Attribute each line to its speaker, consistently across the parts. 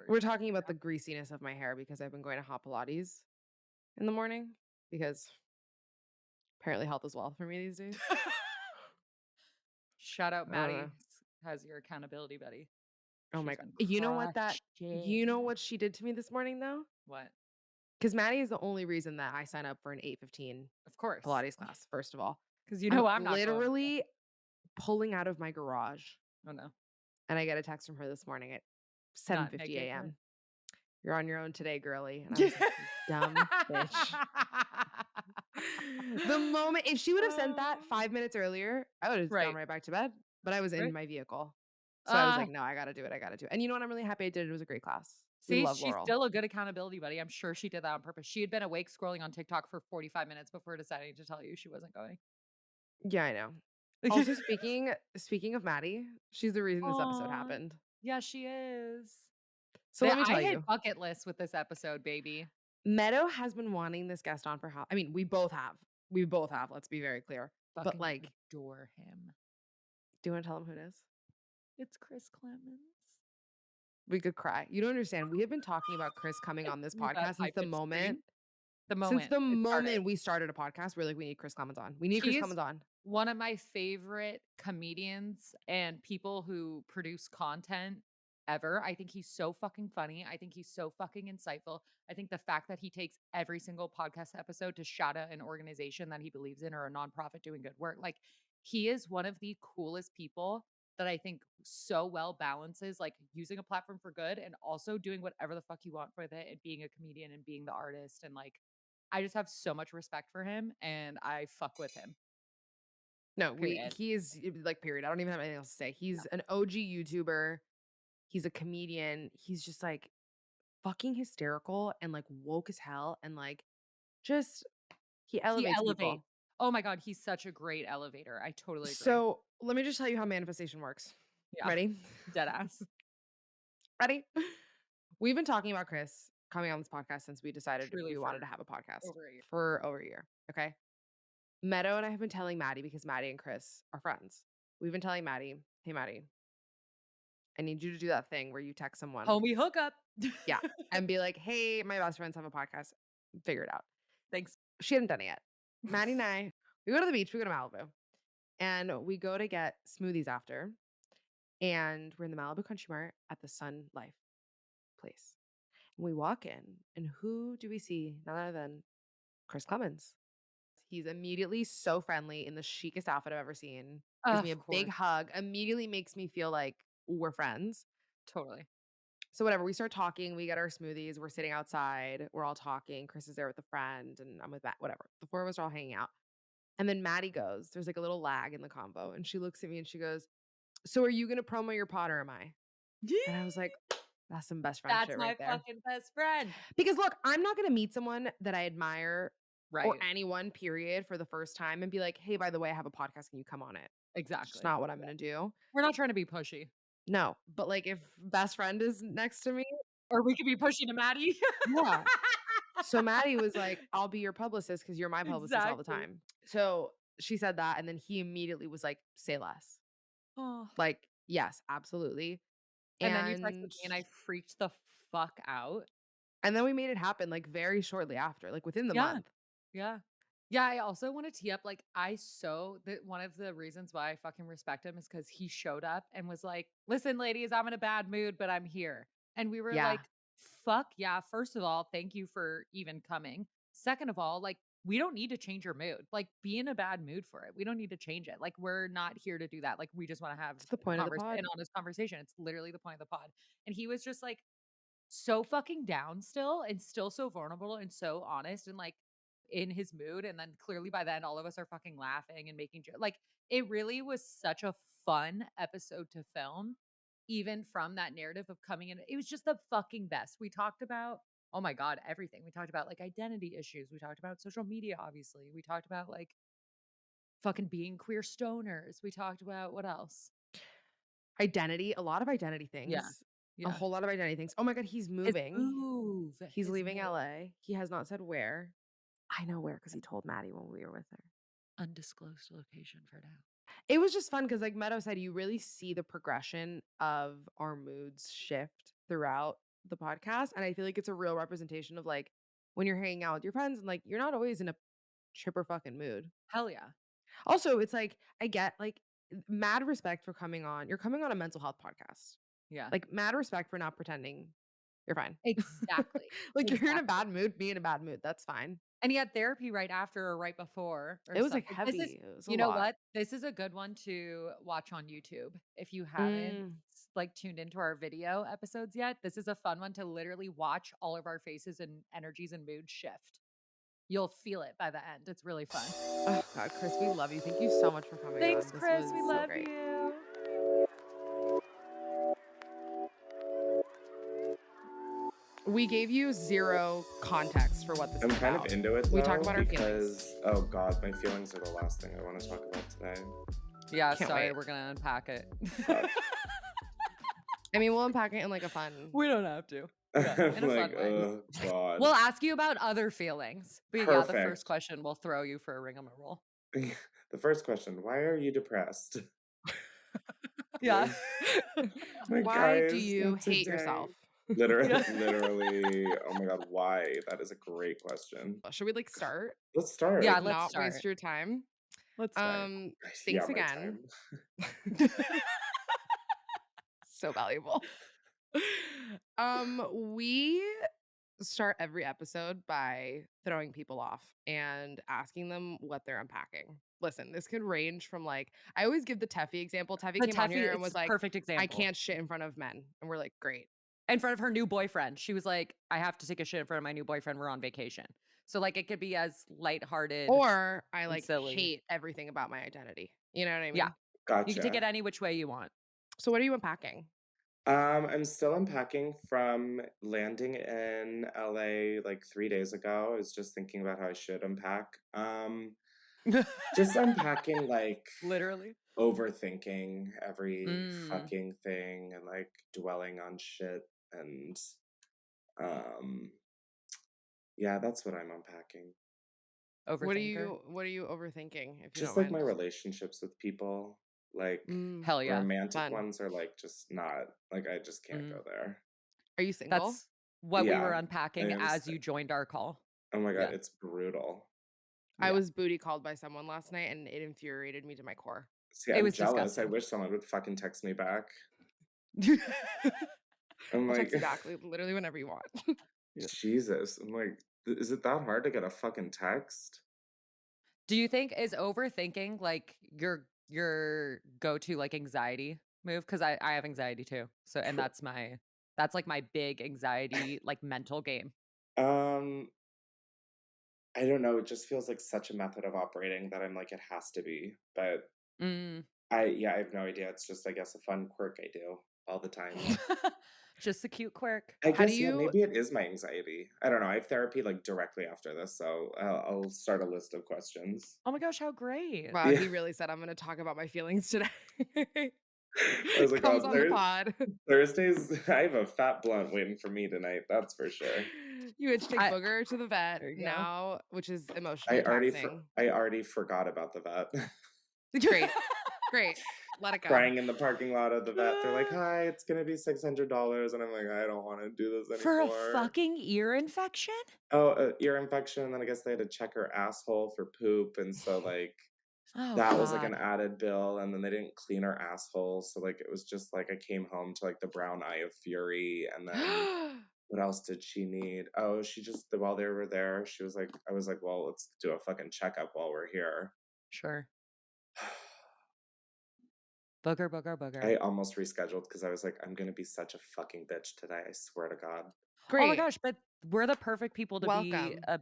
Speaker 1: We're talking about the greasiness of my hair because I've been going to hot Pilates in the morning because apparently health is wealth for me these days.
Speaker 2: Shout out
Speaker 1: I don't
Speaker 2: Maddie
Speaker 1: know.
Speaker 2: as your accountability buddy.
Speaker 1: Oh my
Speaker 2: She's
Speaker 1: God.
Speaker 2: been
Speaker 1: You know
Speaker 2: crushing.
Speaker 1: what she did to me this morning though?
Speaker 2: What?
Speaker 1: Because Maddie is the only reason that I sign up for an 8:15
Speaker 2: Of course.
Speaker 1: Pilates class, first of all.
Speaker 2: Because you
Speaker 1: I'm
Speaker 2: know I'm not going.
Speaker 1: literally pulling out of my garage
Speaker 2: Oh no.
Speaker 1: and I get a text from her this morning at
Speaker 2: Not
Speaker 1: 7:50
Speaker 2: naked.
Speaker 1: a.m. You're on your own today, girly. And I was like, "You dumb bitch." The moment if she would have sent that 5 minutes earlier, I would have gone
Speaker 2: Right.
Speaker 1: right back to bed, but I was in
Speaker 2: Right.
Speaker 1: my vehicle. So I was like, "No, I gotta do it, I gotta do it." And you know what? I'm really happy I did it. It was a great class. We
Speaker 2: See,
Speaker 1: love
Speaker 2: she's
Speaker 1: Laurel.
Speaker 2: still a good accountability buddy. I'm sure she did that on purpose. She had been awake scrolling on TikTok for 45 minutes before deciding to tell you she wasn't going.
Speaker 1: Yeah, I know. Also, speaking of Maddie, she's the reason this episode
Speaker 2: Aw.
Speaker 1: happened.
Speaker 2: Yeah, she is.
Speaker 1: So let me
Speaker 2: I
Speaker 1: tell
Speaker 2: hit
Speaker 1: you,
Speaker 2: bucket list with this episode, baby.
Speaker 1: Meadow has been wanting this guest on for how I mean, we both have. We both have, let's be very clear. But
Speaker 2: Fucking
Speaker 1: like,
Speaker 2: adore him.
Speaker 1: do you want to tell him who it is?
Speaker 2: It's Chris Clemens.
Speaker 1: We could cry. You don't understand. We have been talking about Chris coming on this
Speaker 2: That
Speaker 1: podcast
Speaker 2: high pitched scream. The
Speaker 1: since
Speaker 2: moment
Speaker 1: the
Speaker 2: it started.
Speaker 1: moment we started a podcast. We're like, we need Chris Clemens on. We need Chris
Speaker 2: He's
Speaker 1: Clemens on.
Speaker 2: one of my favorite comedians and people who produce content ever. I think he's so fucking funny. I think he's so fucking insightful. I think the fact that he takes every single podcast episode to shout out an organization that he believes in or a nonprofit doing good work. Like he is one of the coolest people that I think so well balances like using a platform for good and also doing whatever the fuck you want with it and being a comedian and being the artist and like I just have so much respect for him and I fuck with him.
Speaker 1: No,
Speaker 2: Period.
Speaker 1: he is like, period. I don't even have anything else to say.
Speaker 2: No.
Speaker 1: He's an OG YouTuber. He's a comedian. He's just like fucking hysterical and like woke as hell. And like, just, he
Speaker 2: He
Speaker 1: elevates
Speaker 2: elevates.
Speaker 1: people.
Speaker 2: Oh my god, he's such a great elevator. I totally agree.
Speaker 1: So let me just tell you how manifestation works.
Speaker 2: Yeah,
Speaker 1: Ready?
Speaker 2: dead ass.
Speaker 1: Ready? We've been talking about Chris coming on this podcast since we decided
Speaker 2: Truly
Speaker 1: we wanted
Speaker 2: for
Speaker 1: to have a podcast
Speaker 2: over a year.
Speaker 1: for over a year. Okay. Meadow and I have been telling Maddie because Maddie and Chris are friends. We've been telling Maddie, hey, Maddie, I need you to do that thing where you text someone.
Speaker 2: Homie hookup.
Speaker 1: Yeah. And be like, hey, my best friends have a podcast. Figure it out.
Speaker 2: Thanks.
Speaker 1: She hadn't done it yet. Maddie and I, we go to the beach, we go to Malibu, and we go to get smoothies after. And we're in the Malibu Country Mart at the Sun Life place. And we walk in, and who do we see? None other than Chris Clemens. He's immediately so friendly in the chicest outfit I've ever seen. Gives me a
Speaker 2: Of
Speaker 1: big
Speaker 2: course.
Speaker 1: hug, immediately makes me feel like we're friends.
Speaker 2: Totally.
Speaker 1: So whatever, we start talking, we get our smoothies, we're sitting outside, we're all talking. Chris is there with a friend, and I'm with Matt, whatever. The four of us are all hanging out. And then Maddie goes, there's like a little lag in the convo, and she looks at me and she goes, so are you gonna promo your pod or am I? And I was like, that's some best friend
Speaker 2: That's
Speaker 1: shit
Speaker 2: my
Speaker 1: right there.
Speaker 2: fucking best friend.
Speaker 1: Because look, I'm not gonna meet someone that I admire or
Speaker 2: Right.
Speaker 1: anyone, period, for the first time and be like, hey, by the way, I have a podcast. Can you come on it? It's just
Speaker 2: Exactly.
Speaker 1: not what I'm gonna do.
Speaker 2: We're not trying to be pushy.
Speaker 1: No. But like if best friend is next to me,
Speaker 2: Or we could be pushy to Maddie.
Speaker 1: yeah. So Maddie was like, I'll be your publicist because you're my publicist all the
Speaker 2: Exactly.
Speaker 1: time. So she said that, and then he immediately was like, say less.
Speaker 2: Oh.
Speaker 1: Like, yes, absolutely.
Speaker 2: And then you texted
Speaker 1: And
Speaker 2: me and I freaked the fuck out.
Speaker 1: and then we made it happen like very shortly after, like within the
Speaker 2: Yeah.
Speaker 1: month.
Speaker 2: Yeah. Yeah, I also want to tee up like one of the reasons why I fucking respect him is because he showed up and was like, listen, ladies, I'm in a bad mood, but I'm here. And we were
Speaker 1: Yeah.
Speaker 2: like, fuck yeah. First of all, thank you for even coming. Second of all, like, we don't need to change your mood. Like, be in a bad mood for it. We don't need to change it. Like, we're not here to do that. Like, we just want to have
Speaker 1: It's the point of the pod.
Speaker 2: an honest conversation. It's literally the point of the pod. And he was just like so fucking down still and still so vulnerable and so honest and like in his mood. And then clearly by then, all of us are fucking laughing and making jokes. Like it really was such a fun episode to film, even from that narrative of coming in. It was just the fucking best. We talked about, oh my God, everything. We talked about like identity issues. We talked about social media, obviously. We talked about like fucking being queer stoners. We talked about what else?
Speaker 1: Identity, a lot of identity
Speaker 2: Yeah.
Speaker 1: things. A
Speaker 2: Yeah.
Speaker 1: whole lot of identity things. Oh my God, he's
Speaker 2: His
Speaker 1: moving.
Speaker 2: move.
Speaker 1: He's
Speaker 2: His
Speaker 1: leaving
Speaker 2: move.
Speaker 1: LA. He has not said where. I know where because he told Maddie when we were with her.
Speaker 2: Undisclosed location for now.
Speaker 1: It was just fun because, like Meadow said, you really see the progression of our moods shift throughout the podcast, and I feel like it's a real representation of like when you're hanging out with your friends and like you're not always in a chipper fucking mood.
Speaker 2: Hell yeah.
Speaker 1: Also, it's like I get like mad respect for coming on. You're coming on a mental health podcast.
Speaker 2: Yeah.
Speaker 1: Like mad respect for not pretending you're fine.
Speaker 2: Exactly.
Speaker 1: Like you're in a
Speaker 2: Exactly.
Speaker 1: bad mood, be in a bad mood. That's fine.
Speaker 2: And he had therapy right after or right before or
Speaker 1: It was like
Speaker 2: something. This is
Speaker 1: heavy. It was a
Speaker 2: you know
Speaker 1: lot.
Speaker 2: what? This is a good one to watch on YouTube. If you haven't
Speaker 1: Mm.
Speaker 2: like tuned into our video episodes yet, this is a fun one to literally watch all of our faces and energies and moods shift. You'll feel it by the end. It's really fun.
Speaker 1: Oh God, Chris, we love you. Thank you so much for coming
Speaker 2: Thanks,
Speaker 1: on. This
Speaker 2: Chris.
Speaker 1: was
Speaker 2: We
Speaker 1: so
Speaker 2: love
Speaker 1: great.
Speaker 2: you.
Speaker 1: We gave you zero context for what this
Speaker 3: I'm
Speaker 1: is
Speaker 3: kind
Speaker 1: about.
Speaker 3: of into it
Speaker 1: We
Speaker 3: though,
Speaker 1: talk about our feelings.
Speaker 3: because oh god, my feelings are the last thing I want to talk about today.
Speaker 2: Yeah,
Speaker 1: Can't
Speaker 2: sorry,
Speaker 1: wait.
Speaker 2: we're gonna unpack it.
Speaker 3: Fuck.
Speaker 1: I mean, we'll unpack it in like a fun.
Speaker 2: We don't have to. Yeah,
Speaker 3: I'm
Speaker 2: in a
Speaker 3: like,
Speaker 2: fun way.
Speaker 3: oh god.
Speaker 2: We'll ask you about other feelings. But yeah, the
Speaker 3: Perfect.
Speaker 2: first question will throw you for a rigmarole.
Speaker 3: The first question: why are you depressed?
Speaker 2: Yeah.
Speaker 3: Like,
Speaker 1: Why do
Speaker 3: guys,
Speaker 1: you
Speaker 3: today-
Speaker 1: hate yourself?
Speaker 3: Literally,
Speaker 2: Yeah.
Speaker 3: literally. Oh my god, why? That is a great question.
Speaker 1: Should we like start?
Speaker 3: Let's start.
Speaker 2: Yeah,
Speaker 1: Like,
Speaker 2: let's
Speaker 1: not
Speaker 2: start.
Speaker 1: waste your time.
Speaker 2: Let's start.
Speaker 3: Yeah,
Speaker 1: Thanks
Speaker 3: my
Speaker 1: again.
Speaker 3: time.
Speaker 1: So valuable. We start every episode by throwing people off and asking them what they're unpacking. Listen, this could range from like I always give the Teffy example. Teffy
Speaker 2: The
Speaker 1: came on
Speaker 2: Teffy,
Speaker 1: here and
Speaker 2: it's
Speaker 1: was
Speaker 2: a
Speaker 1: like,
Speaker 2: perfect
Speaker 1: I
Speaker 2: example.
Speaker 1: can't shit in front of men. And we're like, great.
Speaker 2: In front of her new boyfriend. She was like, I have to take a shit in front of my new boyfriend. We're on vacation. So like it could be as lighthearted
Speaker 1: Or I
Speaker 2: and
Speaker 1: like
Speaker 2: silly.
Speaker 1: hate everything about my identity. You know what I mean?
Speaker 2: Yeah. You can take it
Speaker 3: Gotcha.
Speaker 2: any which way you want.
Speaker 1: So what are you unpacking?
Speaker 3: I'm still unpacking from landing in LA like 3 days ago. I was just thinking about how I should unpack. Just unpacking like
Speaker 2: Literally.
Speaker 3: overthinking every
Speaker 2: Mm.
Speaker 3: fucking thing and like dwelling on shit and um yeah, that's what I'm unpacking.
Speaker 2: Overthinker.
Speaker 1: What are you overthinking, if you
Speaker 3: Just
Speaker 1: don't
Speaker 3: like
Speaker 1: mind?
Speaker 3: my relationships with people. Like
Speaker 2: Hell yeah.
Speaker 3: romantic
Speaker 1: Fun.
Speaker 3: ones are like just not like I just can't go there.
Speaker 1: Are you single?
Speaker 2: That's what we were
Speaker 3: Yeah,
Speaker 2: unpacking
Speaker 3: I am
Speaker 2: as you joined our call.
Speaker 3: Oh my god,
Speaker 2: Yeah.
Speaker 3: it's brutal.
Speaker 1: I
Speaker 2: Yeah.
Speaker 1: was booty called by someone last night and it infuriated me to my core.
Speaker 3: See,
Speaker 2: It
Speaker 3: I'm
Speaker 2: was
Speaker 3: jealous. I
Speaker 2: disgusting.
Speaker 3: wish someone would fucking text me back. I'm
Speaker 1: I'll
Speaker 3: like,
Speaker 1: text you back literally whenever you want.
Speaker 3: Jesus. I'm like, is it that hard to get a fucking text?
Speaker 2: Do you think is overthinking like your go-to like anxiety move? Because I have anxiety too. So and
Speaker 3: Pr-
Speaker 2: that's like my big anxiety, like mental game.
Speaker 3: Um, I don't know. It just feels like such a method of operating that I'm like, it has to be. But
Speaker 2: Mm.
Speaker 3: I have no idea. It's just, I guess, a fun quirk I do all the time.
Speaker 2: Just a cute quirk.
Speaker 3: I
Speaker 1: How do
Speaker 3: guess, yeah,
Speaker 1: you
Speaker 3: maybe it is my anxiety. I don't know. I have therapy like directly after this, so I'll start a list of questions.
Speaker 2: Oh my gosh, how great.
Speaker 1: Wow,
Speaker 3: Yeah.
Speaker 1: he really said I'm gonna talk about my feelings today.
Speaker 3: I was like,
Speaker 1: Comes
Speaker 3: oh,
Speaker 1: on the pod.
Speaker 3: Thursdays, I have a fat blunt waiting for me tonight. That's for sure.
Speaker 1: You had to take
Speaker 2: I-
Speaker 1: Booger to the vet
Speaker 2: There you go.
Speaker 1: now, which is emotionally taxing.
Speaker 3: I already forgot about the vet.
Speaker 1: Great. Great. Let it go.
Speaker 3: Crying in the parking lot of the vet. They're like, "Hi, it's gonna be $600," and I'm like, "I don't want to do this
Speaker 2: For
Speaker 3: anymore."
Speaker 2: a fucking ear infection?
Speaker 3: Oh, ear infection. And then I guess they had to check her asshole for poop, and so like
Speaker 2: Oh
Speaker 3: that
Speaker 2: god.
Speaker 3: was like an added bill. And then they didn't clean her asshole, so like it was just like I came home to like the brown eye of fury. And then what else did she need? Oh, she just while they were there, she was like, I was like, well, let's do a fucking checkup while we're here.
Speaker 2: Sure. Booger, booger,
Speaker 3: I
Speaker 2: booger.
Speaker 3: almost rescheduled because I was like, I'm gonna be such a fucking bitch today. I swear to God.
Speaker 2: Oh my
Speaker 1: Great.
Speaker 2: gosh, but we're the perfect people to be
Speaker 1: Welcome.
Speaker 2: in a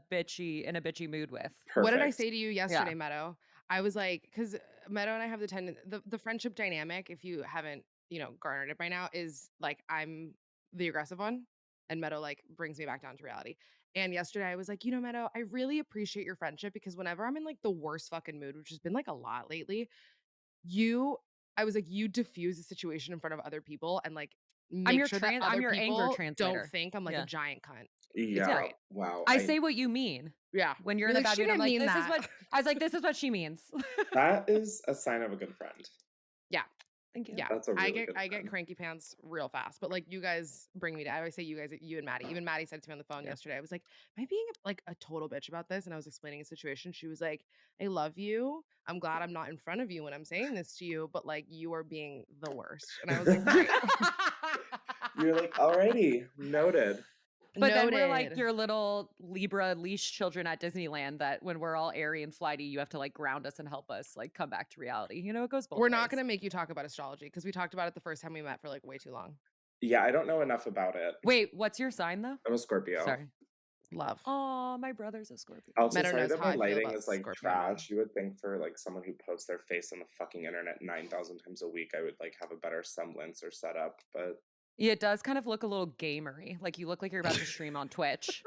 Speaker 2: bitchy mood with.
Speaker 3: Perfect.
Speaker 1: What did I say to you yesterday,
Speaker 2: Yeah.
Speaker 1: Meadow? I was like, because Meadow and I have the friendship dynamic, if you haven't, garnered it by now, is like I'm the aggressive one and Meadow like brings me back down to reality. And yesterday I was like, Meadow, I really appreciate your friendship because whenever I'm in like the worst fucking mood, which has been like a lot lately, I was like, you diffuse the situation in front of other people and like make sure that
Speaker 2: I'm
Speaker 1: other
Speaker 2: your anger
Speaker 1: people don't
Speaker 2: translator.
Speaker 1: think I'm like a
Speaker 2: Yeah.
Speaker 1: giant cunt.
Speaker 3: Yeah.
Speaker 1: great.
Speaker 3: Wow.
Speaker 2: I say what you mean.
Speaker 1: Yeah.
Speaker 2: When you're
Speaker 1: You're
Speaker 2: in a
Speaker 1: like,
Speaker 2: bad
Speaker 1: she
Speaker 2: mood, I'm
Speaker 1: didn't
Speaker 2: like,
Speaker 1: mean
Speaker 2: this is
Speaker 1: that.
Speaker 2: what I was like, this is what she means.
Speaker 3: that is a sign of a good friend.
Speaker 1: Yeah.
Speaker 2: Thank you.
Speaker 1: Yeah,
Speaker 3: That's a really good
Speaker 1: I get
Speaker 3: friend.
Speaker 1: cranky pants real fast, but, like, you guys bring me down. I always say you guys, you and Maddie. Even Maddie said to me on the phone
Speaker 2: Yeah.
Speaker 1: yesterday, I was like, "Am I being, like, a total bitch about this?" And I was explaining a situation. She was like, "I love you. I'm glad I'm not in front of you when I'm saying this to you, but, like, you are being the worst." And I was like, "Great.
Speaker 3: You're like, "Alrighty, noted."
Speaker 2: But then we're like
Speaker 1: Noted."
Speaker 2: your little Libra leash children at Disneyland that when we're all airy and flighty, you have to like ground us and help us like come back to reality. You know, it goes both
Speaker 1: We're not
Speaker 2: ways.
Speaker 1: gonna make you talk about astrology because we talked about it the first time we met for, like, way too long.
Speaker 3: Yeah, I don't know enough about it.
Speaker 2: Wait, what's your sign though?
Speaker 3: I'm a Scorpio.
Speaker 2: Sorry.
Speaker 1: Love.
Speaker 2: Oh, my brother's a Scorpio.
Speaker 3: Also,
Speaker 1: Meadow
Speaker 3: sorry
Speaker 1: knows
Speaker 3: that
Speaker 1: how
Speaker 3: my
Speaker 1: I feel
Speaker 3: lighting
Speaker 1: about
Speaker 3: is, like,
Speaker 1: Scorpio men.
Speaker 3: trash. You would think for, like, someone who posts their face on the fucking internet 9,000 times a week, I would, like, have a better semblance or setup, but
Speaker 2: Yeah, it does kind of look a little gamery. Like you look like you're about to stream on Twitch.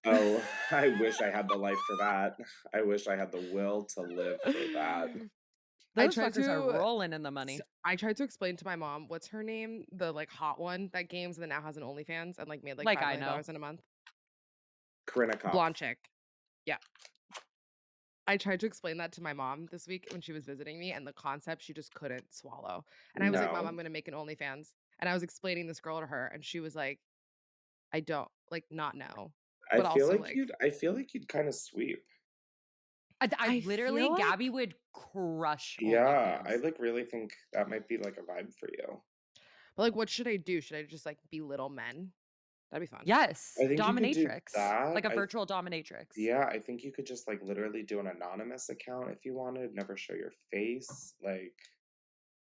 Speaker 3: oh, I wish I had the life for that. I wish I had the will to live for that.
Speaker 1: I
Speaker 2: Those
Speaker 1: tried
Speaker 2: fuckers are
Speaker 1: to
Speaker 2: rolling in the money.
Speaker 1: I tried to explain to my mom, what's her name? The, like, hot one that games and then now has an OnlyFans and, like, made, like,
Speaker 2: Like
Speaker 1: $5
Speaker 2: I
Speaker 1: million
Speaker 2: know.
Speaker 1: dollars in a month.
Speaker 3: Corinna
Speaker 1: Blonde
Speaker 3: Kopf.
Speaker 1: chick. Yeah. I tried to explain that to my mom this week when she was visiting me, and the concept she just couldn't swallow. And I was like, "Mom, I'm
Speaker 3: No.
Speaker 1: gonna make an OnlyFans." And I was explaining this girl to her, and she was like, "I don't like, not know." But also, like,
Speaker 3: I feel like you'd kinda sweep.
Speaker 2: I
Speaker 1: I
Speaker 2: literally,
Speaker 1: feel
Speaker 2: Gabby
Speaker 1: like
Speaker 2: would crush
Speaker 3: Yeah, I,
Speaker 2: OnlyFans.
Speaker 3: like, really think that might be, like, a vibe for you.
Speaker 1: but, like, what should I do? Should I just, like, belittle men? That'd be fun.
Speaker 2: Yes,
Speaker 3: I think you could do
Speaker 2: dominatrix,
Speaker 3: that.
Speaker 2: like a virtual dominatrix.
Speaker 3: Yeah, I think you could just, like, literally do an anonymous account if you wanted, never show your face, like,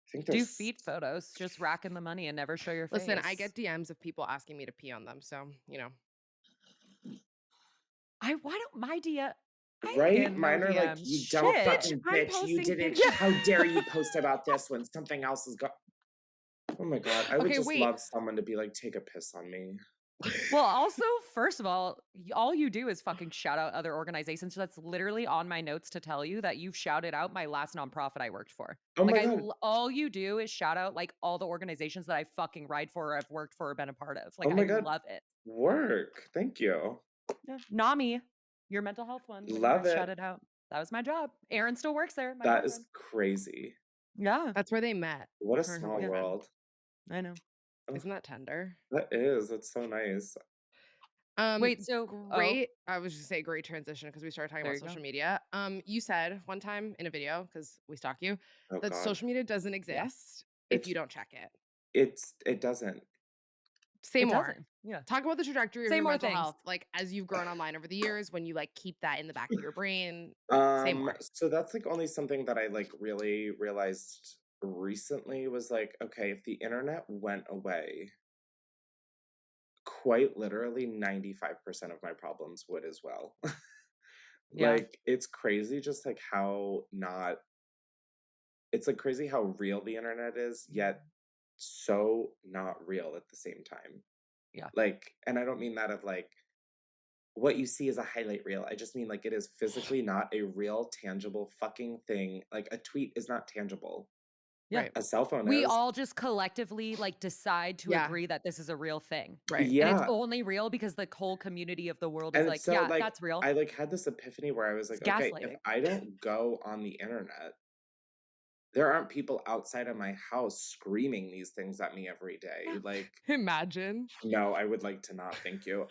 Speaker 3: I think
Speaker 2: Do
Speaker 3: there's
Speaker 2: feet photos, just racking the money and never show your
Speaker 1: Listen, I
Speaker 2: face.
Speaker 1: get DMs of people asking me to pee on them, so, you know.
Speaker 2: I why don't my DM I ain't
Speaker 3: right?
Speaker 2: getting no
Speaker 3: Mine are like,
Speaker 2: DMs.
Speaker 3: "You don't
Speaker 2: Shit.
Speaker 1: Bitch,
Speaker 3: fucking
Speaker 1: I'm
Speaker 3: bitch, you
Speaker 1: posting
Speaker 3: didn't
Speaker 1: pictures.
Speaker 2: Yeah.
Speaker 3: how dare you post about this when something else is oh my god, I would
Speaker 1: Okay,
Speaker 3: just
Speaker 1: wait.
Speaker 3: love someone to be like, "Take a piss on me."
Speaker 2: Well, also, first of all you do is fucking shout out other organizations. So that's literally on my notes to tell you that you've shouted out my last nonprofit I worked for.
Speaker 3: Oh
Speaker 2: Like
Speaker 3: my god.
Speaker 2: all you do is shout out like all the organizations that I fucking ride for or I've worked for or been a part of.
Speaker 3: Oh
Speaker 2: Like I
Speaker 3: my god.
Speaker 2: love it.
Speaker 3: Work. Thank you.
Speaker 2: Yeah. NAMI, your mental health one when you
Speaker 3: Love
Speaker 2: were
Speaker 3: it.
Speaker 2: shouted out. That was my job. Aaron still works there, my
Speaker 3: That is
Speaker 2: boyfriend.
Speaker 3: crazy.
Speaker 2: Yeah.
Speaker 1: That's where they met,
Speaker 3: What a
Speaker 1: her and her
Speaker 3: small
Speaker 2: Yeah.
Speaker 1: boyfriend.
Speaker 3: world.
Speaker 2: I know.
Speaker 3: Ugh,
Speaker 1: Isn't that tender?
Speaker 3: that's so nice.
Speaker 2: Wait, so oh,
Speaker 1: Great I was just say great transition because we started talking
Speaker 2: there
Speaker 1: about
Speaker 2: you go.
Speaker 1: social media. You said one time in a video, because we stalk you,
Speaker 3: Oh
Speaker 1: that
Speaker 3: god.
Speaker 1: social media doesn't
Speaker 2: Yeah.
Speaker 1: exist if you
Speaker 3: It's
Speaker 1: don't check it.
Speaker 3: it doesn't.
Speaker 1: Say
Speaker 2: It
Speaker 1: more.
Speaker 2: doesn't. Yeah.
Speaker 1: Talk about the trajectory of
Speaker 2: Say
Speaker 1: your
Speaker 2: more
Speaker 1: mental
Speaker 2: things.
Speaker 1: health, like, as you've grown online over the years, when you, like, keep that in the back of your brain. Say more.
Speaker 3: So that's, like, only something that I, like, really realized recently was, like, okay, if the internet went away, quite literally 95% of my problems would as well.
Speaker 2: Yeah.
Speaker 3: Like, it's crazy just, like, how not it's, like, crazy how real the internet is, yet so not real at the same time.
Speaker 2: Yeah.
Speaker 3: Like, and I don't mean that of, like, what you see is a highlight reel. I just mean, like, it is physically not a real, tangible fucking thing. Like, a tweet is not tangible.
Speaker 2: Yeah.
Speaker 1: Right.
Speaker 3: A cell phone
Speaker 2: We
Speaker 3: is.
Speaker 2: all just collectively like decide to
Speaker 1: Yeah.
Speaker 2: agree that this is a real thing.
Speaker 1: Right.
Speaker 2: And it's
Speaker 3: Yeah,
Speaker 2: only real because the whole community of the world is
Speaker 3: and
Speaker 2: like,
Speaker 3: so,
Speaker 2: yeah,
Speaker 3: like,
Speaker 2: that's real.
Speaker 3: I, like, had this epiphany where I was
Speaker 2: It's
Speaker 3: like, "Okay, if
Speaker 2: gaslighting.
Speaker 3: I don't go on the internet, there aren't people outside of my house screaming these things at me every day." Like,
Speaker 1: Imagine.
Speaker 3: no, I would like to not, thank you.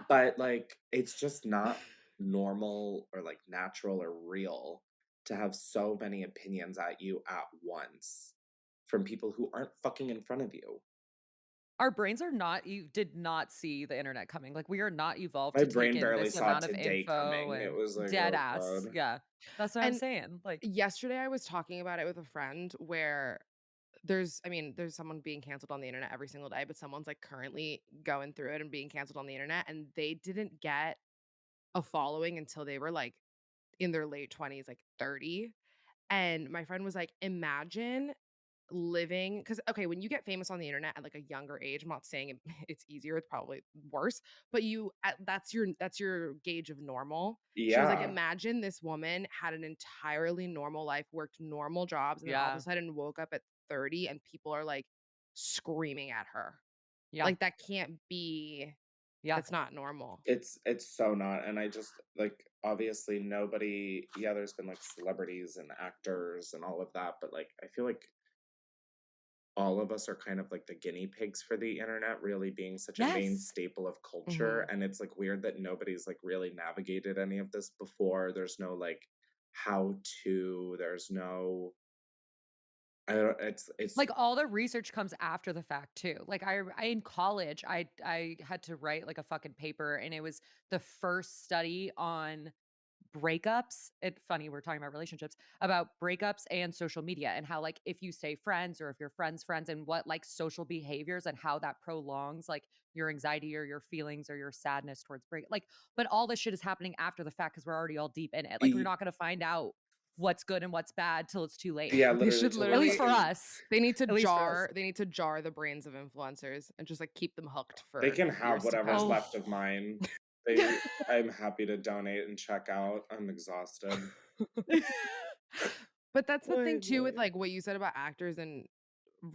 Speaker 3: But, like, it's just not normal or, like, natural or real to have so many opinions at you at once from people who aren't fucking in front of you.
Speaker 2: Our brains are not you did not see the internet coming. Like we are not evolved
Speaker 3: My
Speaker 2: to take
Speaker 3: brain
Speaker 2: in
Speaker 3: barely
Speaker 2: this
Speaker 3: saw
Speaker 2: amount of
Speaker 3: today
Speaker 2: info
Speaker 3: coming. It
Speaker 2: and
Speaker 3: was like,
Speaker 2: dead
Speaker 3: "Oh
Speaker 2: ass.
Speaker 3: god."
Speaker 2: Yeah. That's what I'm
Speaker 1: And
Speaker 2: saying. Like,
Speaker 1: yesterday I was talking about it with a friend where there's someone being canceled on the internet every single day, but someone's, like, currently going through it and being canceled on the internet, and they didn't get a following until they were, like, in their late 20s, like, 30, and my friend was like, "Imagine living," because okay, when you get famous on the internet at, like, a younger age, I'm not saying it's easier, it's probably worse, but that's your gauge of normal. She was like,
Speaker 3: Yeah.
Speaker 1: "Imagine this woman had an entirely normal life, worked normal jobs, and then all of a
Speaker 2: yeah.
Speaker 1: sudden woke up at 30 and people are, like, screaming at her."
Speaker 2: Yeah.
Speaker 1: Like, that can't be
Speaker 2: Yeah.
Speaker 1: It's not normal.
Speaker 3: It's so not, and I just, like, obviously nobody there's been, like, celebrities and actors and all of that, but, like, I feel like all of us are kind of like the guinea pigs for the internet really being such a main
Speaker 2: Yes.
Speaker 3: staple of culture,
Speaker 1: Mhm.
Speaker 3: and it's, like, weird that nobody's, like, really navigated any of this before. There's no, like, how to, there's no I don't it's
Speaker 2: Like, all the research comes after the fact too. Like, I in college, I had to write, like, a fucking paper, and it was the first study on breakups. It funny we're talking about relationships, about breakups and social media, and how, like, if you stay friends or if you're friends and what, like, social behaviors and how that prolongs, like, your anxiety or your feelings or your sadness towards but all this shit is happening after the fact because 'cause we're already all deep in it. Like, we're
Speaker 3: e
Speaker 2: not gonna find out what's good and what's bad till it's too late.
Speaker 3: yeah,
Speaker 1: They
Speaker 3: literally
Speaker 1: should
Speaker 3: till we're
Speaker 2: At least
Speaker 1: literally
Speaker 2: for
Speaker 3: fucking
Speaker 2: us.
Speaker 1: they need to
Speaker 2: At least for us.
Speaker 1: jar the brains of influencers and just, like, keep them hooked
Speaker 3: they
Speaker 1: for
Speaker 3: can have
Speaker 1: years to
Speaker 3: whatever's
Speaker 1: come.
Speaker 2: Oh.
Speaker 3: left of mine. They I'm happy to donate and check out. I'm exhausted.
Speaker 1: But that's the thing
Speaker 3: Oy
Speaker 1: too with,
Speaker 3: vey.
Speaker 1: like, what you said about actors and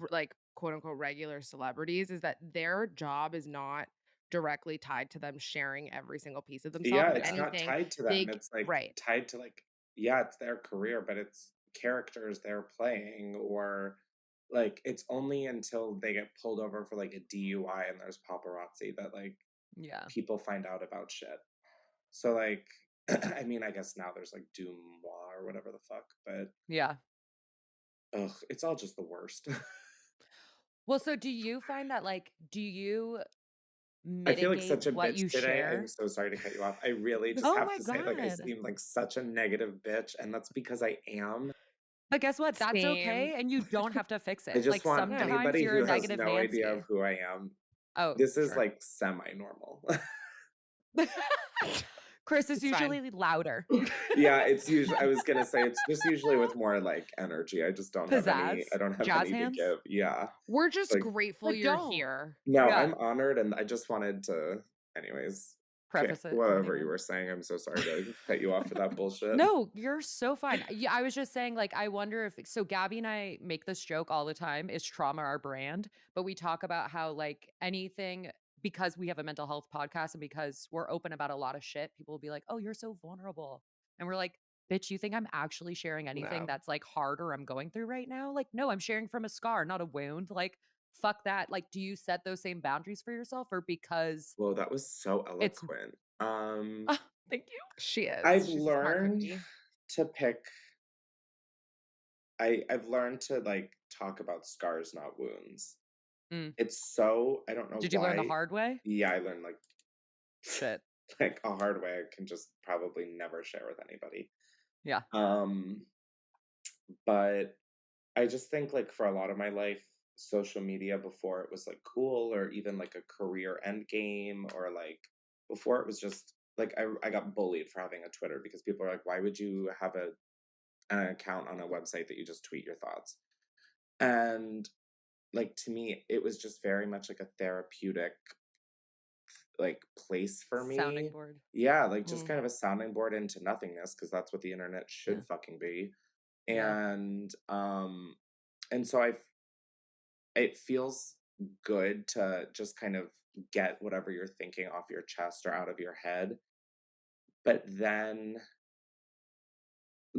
Speaker 1: like, quote, unquote, "regular celebrities" is that their job is not directly tied to them sharing every single piece of themselves.
Speaker 3: Yeah,
Speaker 1: If
Speaker 3: it's
Speaker 2: Yeah.
Speaker 3: not
Speaker 1: anything,
Speaker 3: tied to
Speaker 1: they
Speaker 3: them.
Speaker 1: c
Speaker 3: It's, like,
Speaker 1: right.
Speaker 3: tied to, like yeah, it's their career, but it's characters they're playing or, like, it's only until they get pulled over for, like, a DUI and there's paparazzi that, like,
Speaker 2: Yeah.
Speaker 3: people find out about shit. So, like, I mean, I guess now there's, like, Dumois or whatever the fuck, but,
Speaker 2: Yeah.
Speaker 3: ugh, it's all just the worst.
Speaker 2: Well, so do you find that, like do you
Speaker 3: I feel like
Speaker 2: mitigate
Speaker 3: such a
Speaker 2: what
Speaker 3: bitch
Speaker 2: you
Speaker 3: today. I'm
Speaker 2: share?
Speaker 3: so sorry to cut you off. I really just
Speaker 2: Oh
Speaker 3: have
Speaker 2: my
Speaker 3: to say, like, I
Speaker 2: god.
Speaker 3: seem like such a negative bitch, and that's because I am.
Speaker 2: But guess what? That's
Speaker 1: Same.
Speaker 2: okay, and you don't have to fix
Speaker 3: I
Speaker 2: it.
Speaker 3: just
Speaker 2: Like,
Speaker 3: want
Speaker 1: Yeah.
Speaker 2: sometimes
Speaker 3: anybody
Speaker 2: you're a
Speaker 3: who has
Speaker 2: negative
Speaker 3: no idea of
Speaker 2: Nancy.
Speaker 3: who I am,
Speaker 2: Oh,
Speaker 3: this is,
Speaker 2: sure.
Speaker 3: like, semi-normal.
Speaker 2: Chris is
Speaker 1: It's fine.
Speaker 2: usually louder.
Speaker 3: Yeah, it's usually I was gonna say it's just usually with more, like, energy. I
Speaker 2: Pizzazz.
Speaker 3: don't have
Speaker 2: Jazz
Speaker 3: any to
Speaker 2: hands?
Speaker 3: give. Yeah.
Speaker 1: We're just
Speaker 3: Like,
Speaker 1: grateful
Speaker 2: But
Speaker 1: you're
Speaker 2: don't.
Speaker 1: here.
Speaker 3: no,
Speaker 2: Yeah.
Speaker 3: I'm honored, and I just wanted to anyways, okay,
Speaker 2: Preface it
Speaker 3: whatever you
Speaker 2: accordingly.
Speaker 3: were saying, I'm so sorry to cut you off for that bullshit.
Speaker 2: No, you're so fine. Yeah, I was just saying, like, I wonder if so Gabby and I make this joke all the time, is trauma our brand? But we talk about how, like, anything because we have a mental health podcast and because we're open about a lot of shit, people will be like, "Oh, you're so vulnerable." And we're like, "Bitch, you think I'm actually sharing anything
Speaker 1: No.
Speaker 2: that's, like, hard or I'm going through right now? Like, no, I'm sharing from a scar, not a wound. Like, fuck that." Like, do you set those same boundaries for yourself or because
Speaker 3: Well, that was so
Speaker 2: it's
Speaker 3: eloquent.
Speaker 2: thank you.
Speaker 1: She
Speaker 3: I've
Speaker 1: is. She's a smart
Speaker 3: learned
Speaker 1: cookie.
Speaker 3: to pick I've learned to, like, talk about scars, not wounds.
Speaker 2: Mm.
Speaker 3: It's so I don't know
Speaker 2: Did you learn the
Speaker 3: why.
Speaker 2: hard way?
Speaker 3: Yeah, I learned, like
Speaker 2: Shit.
Speaker 3: like, a hard way I can just probably never share with anybody.
Speaker 2: Yeah.
Speaker 3: Um, but I just think, like, for a lot of my life, social media before it was, like, cool or even, like, a career end game or, like, before it was just like, I got bullied for having a Twitter because people are like, "Why would you have an account on a website that you just tweet your thoughts?" And, like, to me, it was just very much like a therapeutic, like, place for
Speaker 2: Sounding
Speaker 3: me.
Speaker 2: board.
Speaker 3: Yeah, like, just
Speaker 1: Mm.
Speaker 3: kind of a sounding board into nothingness because that's what the internet
Speaker 2: Yeah.
Speaker 3: should fucking be.
Speaker 2: Yeah.
Speaker 3: And so it feels good to just kind of get whatever you're thinking off your chest or out of your head. But then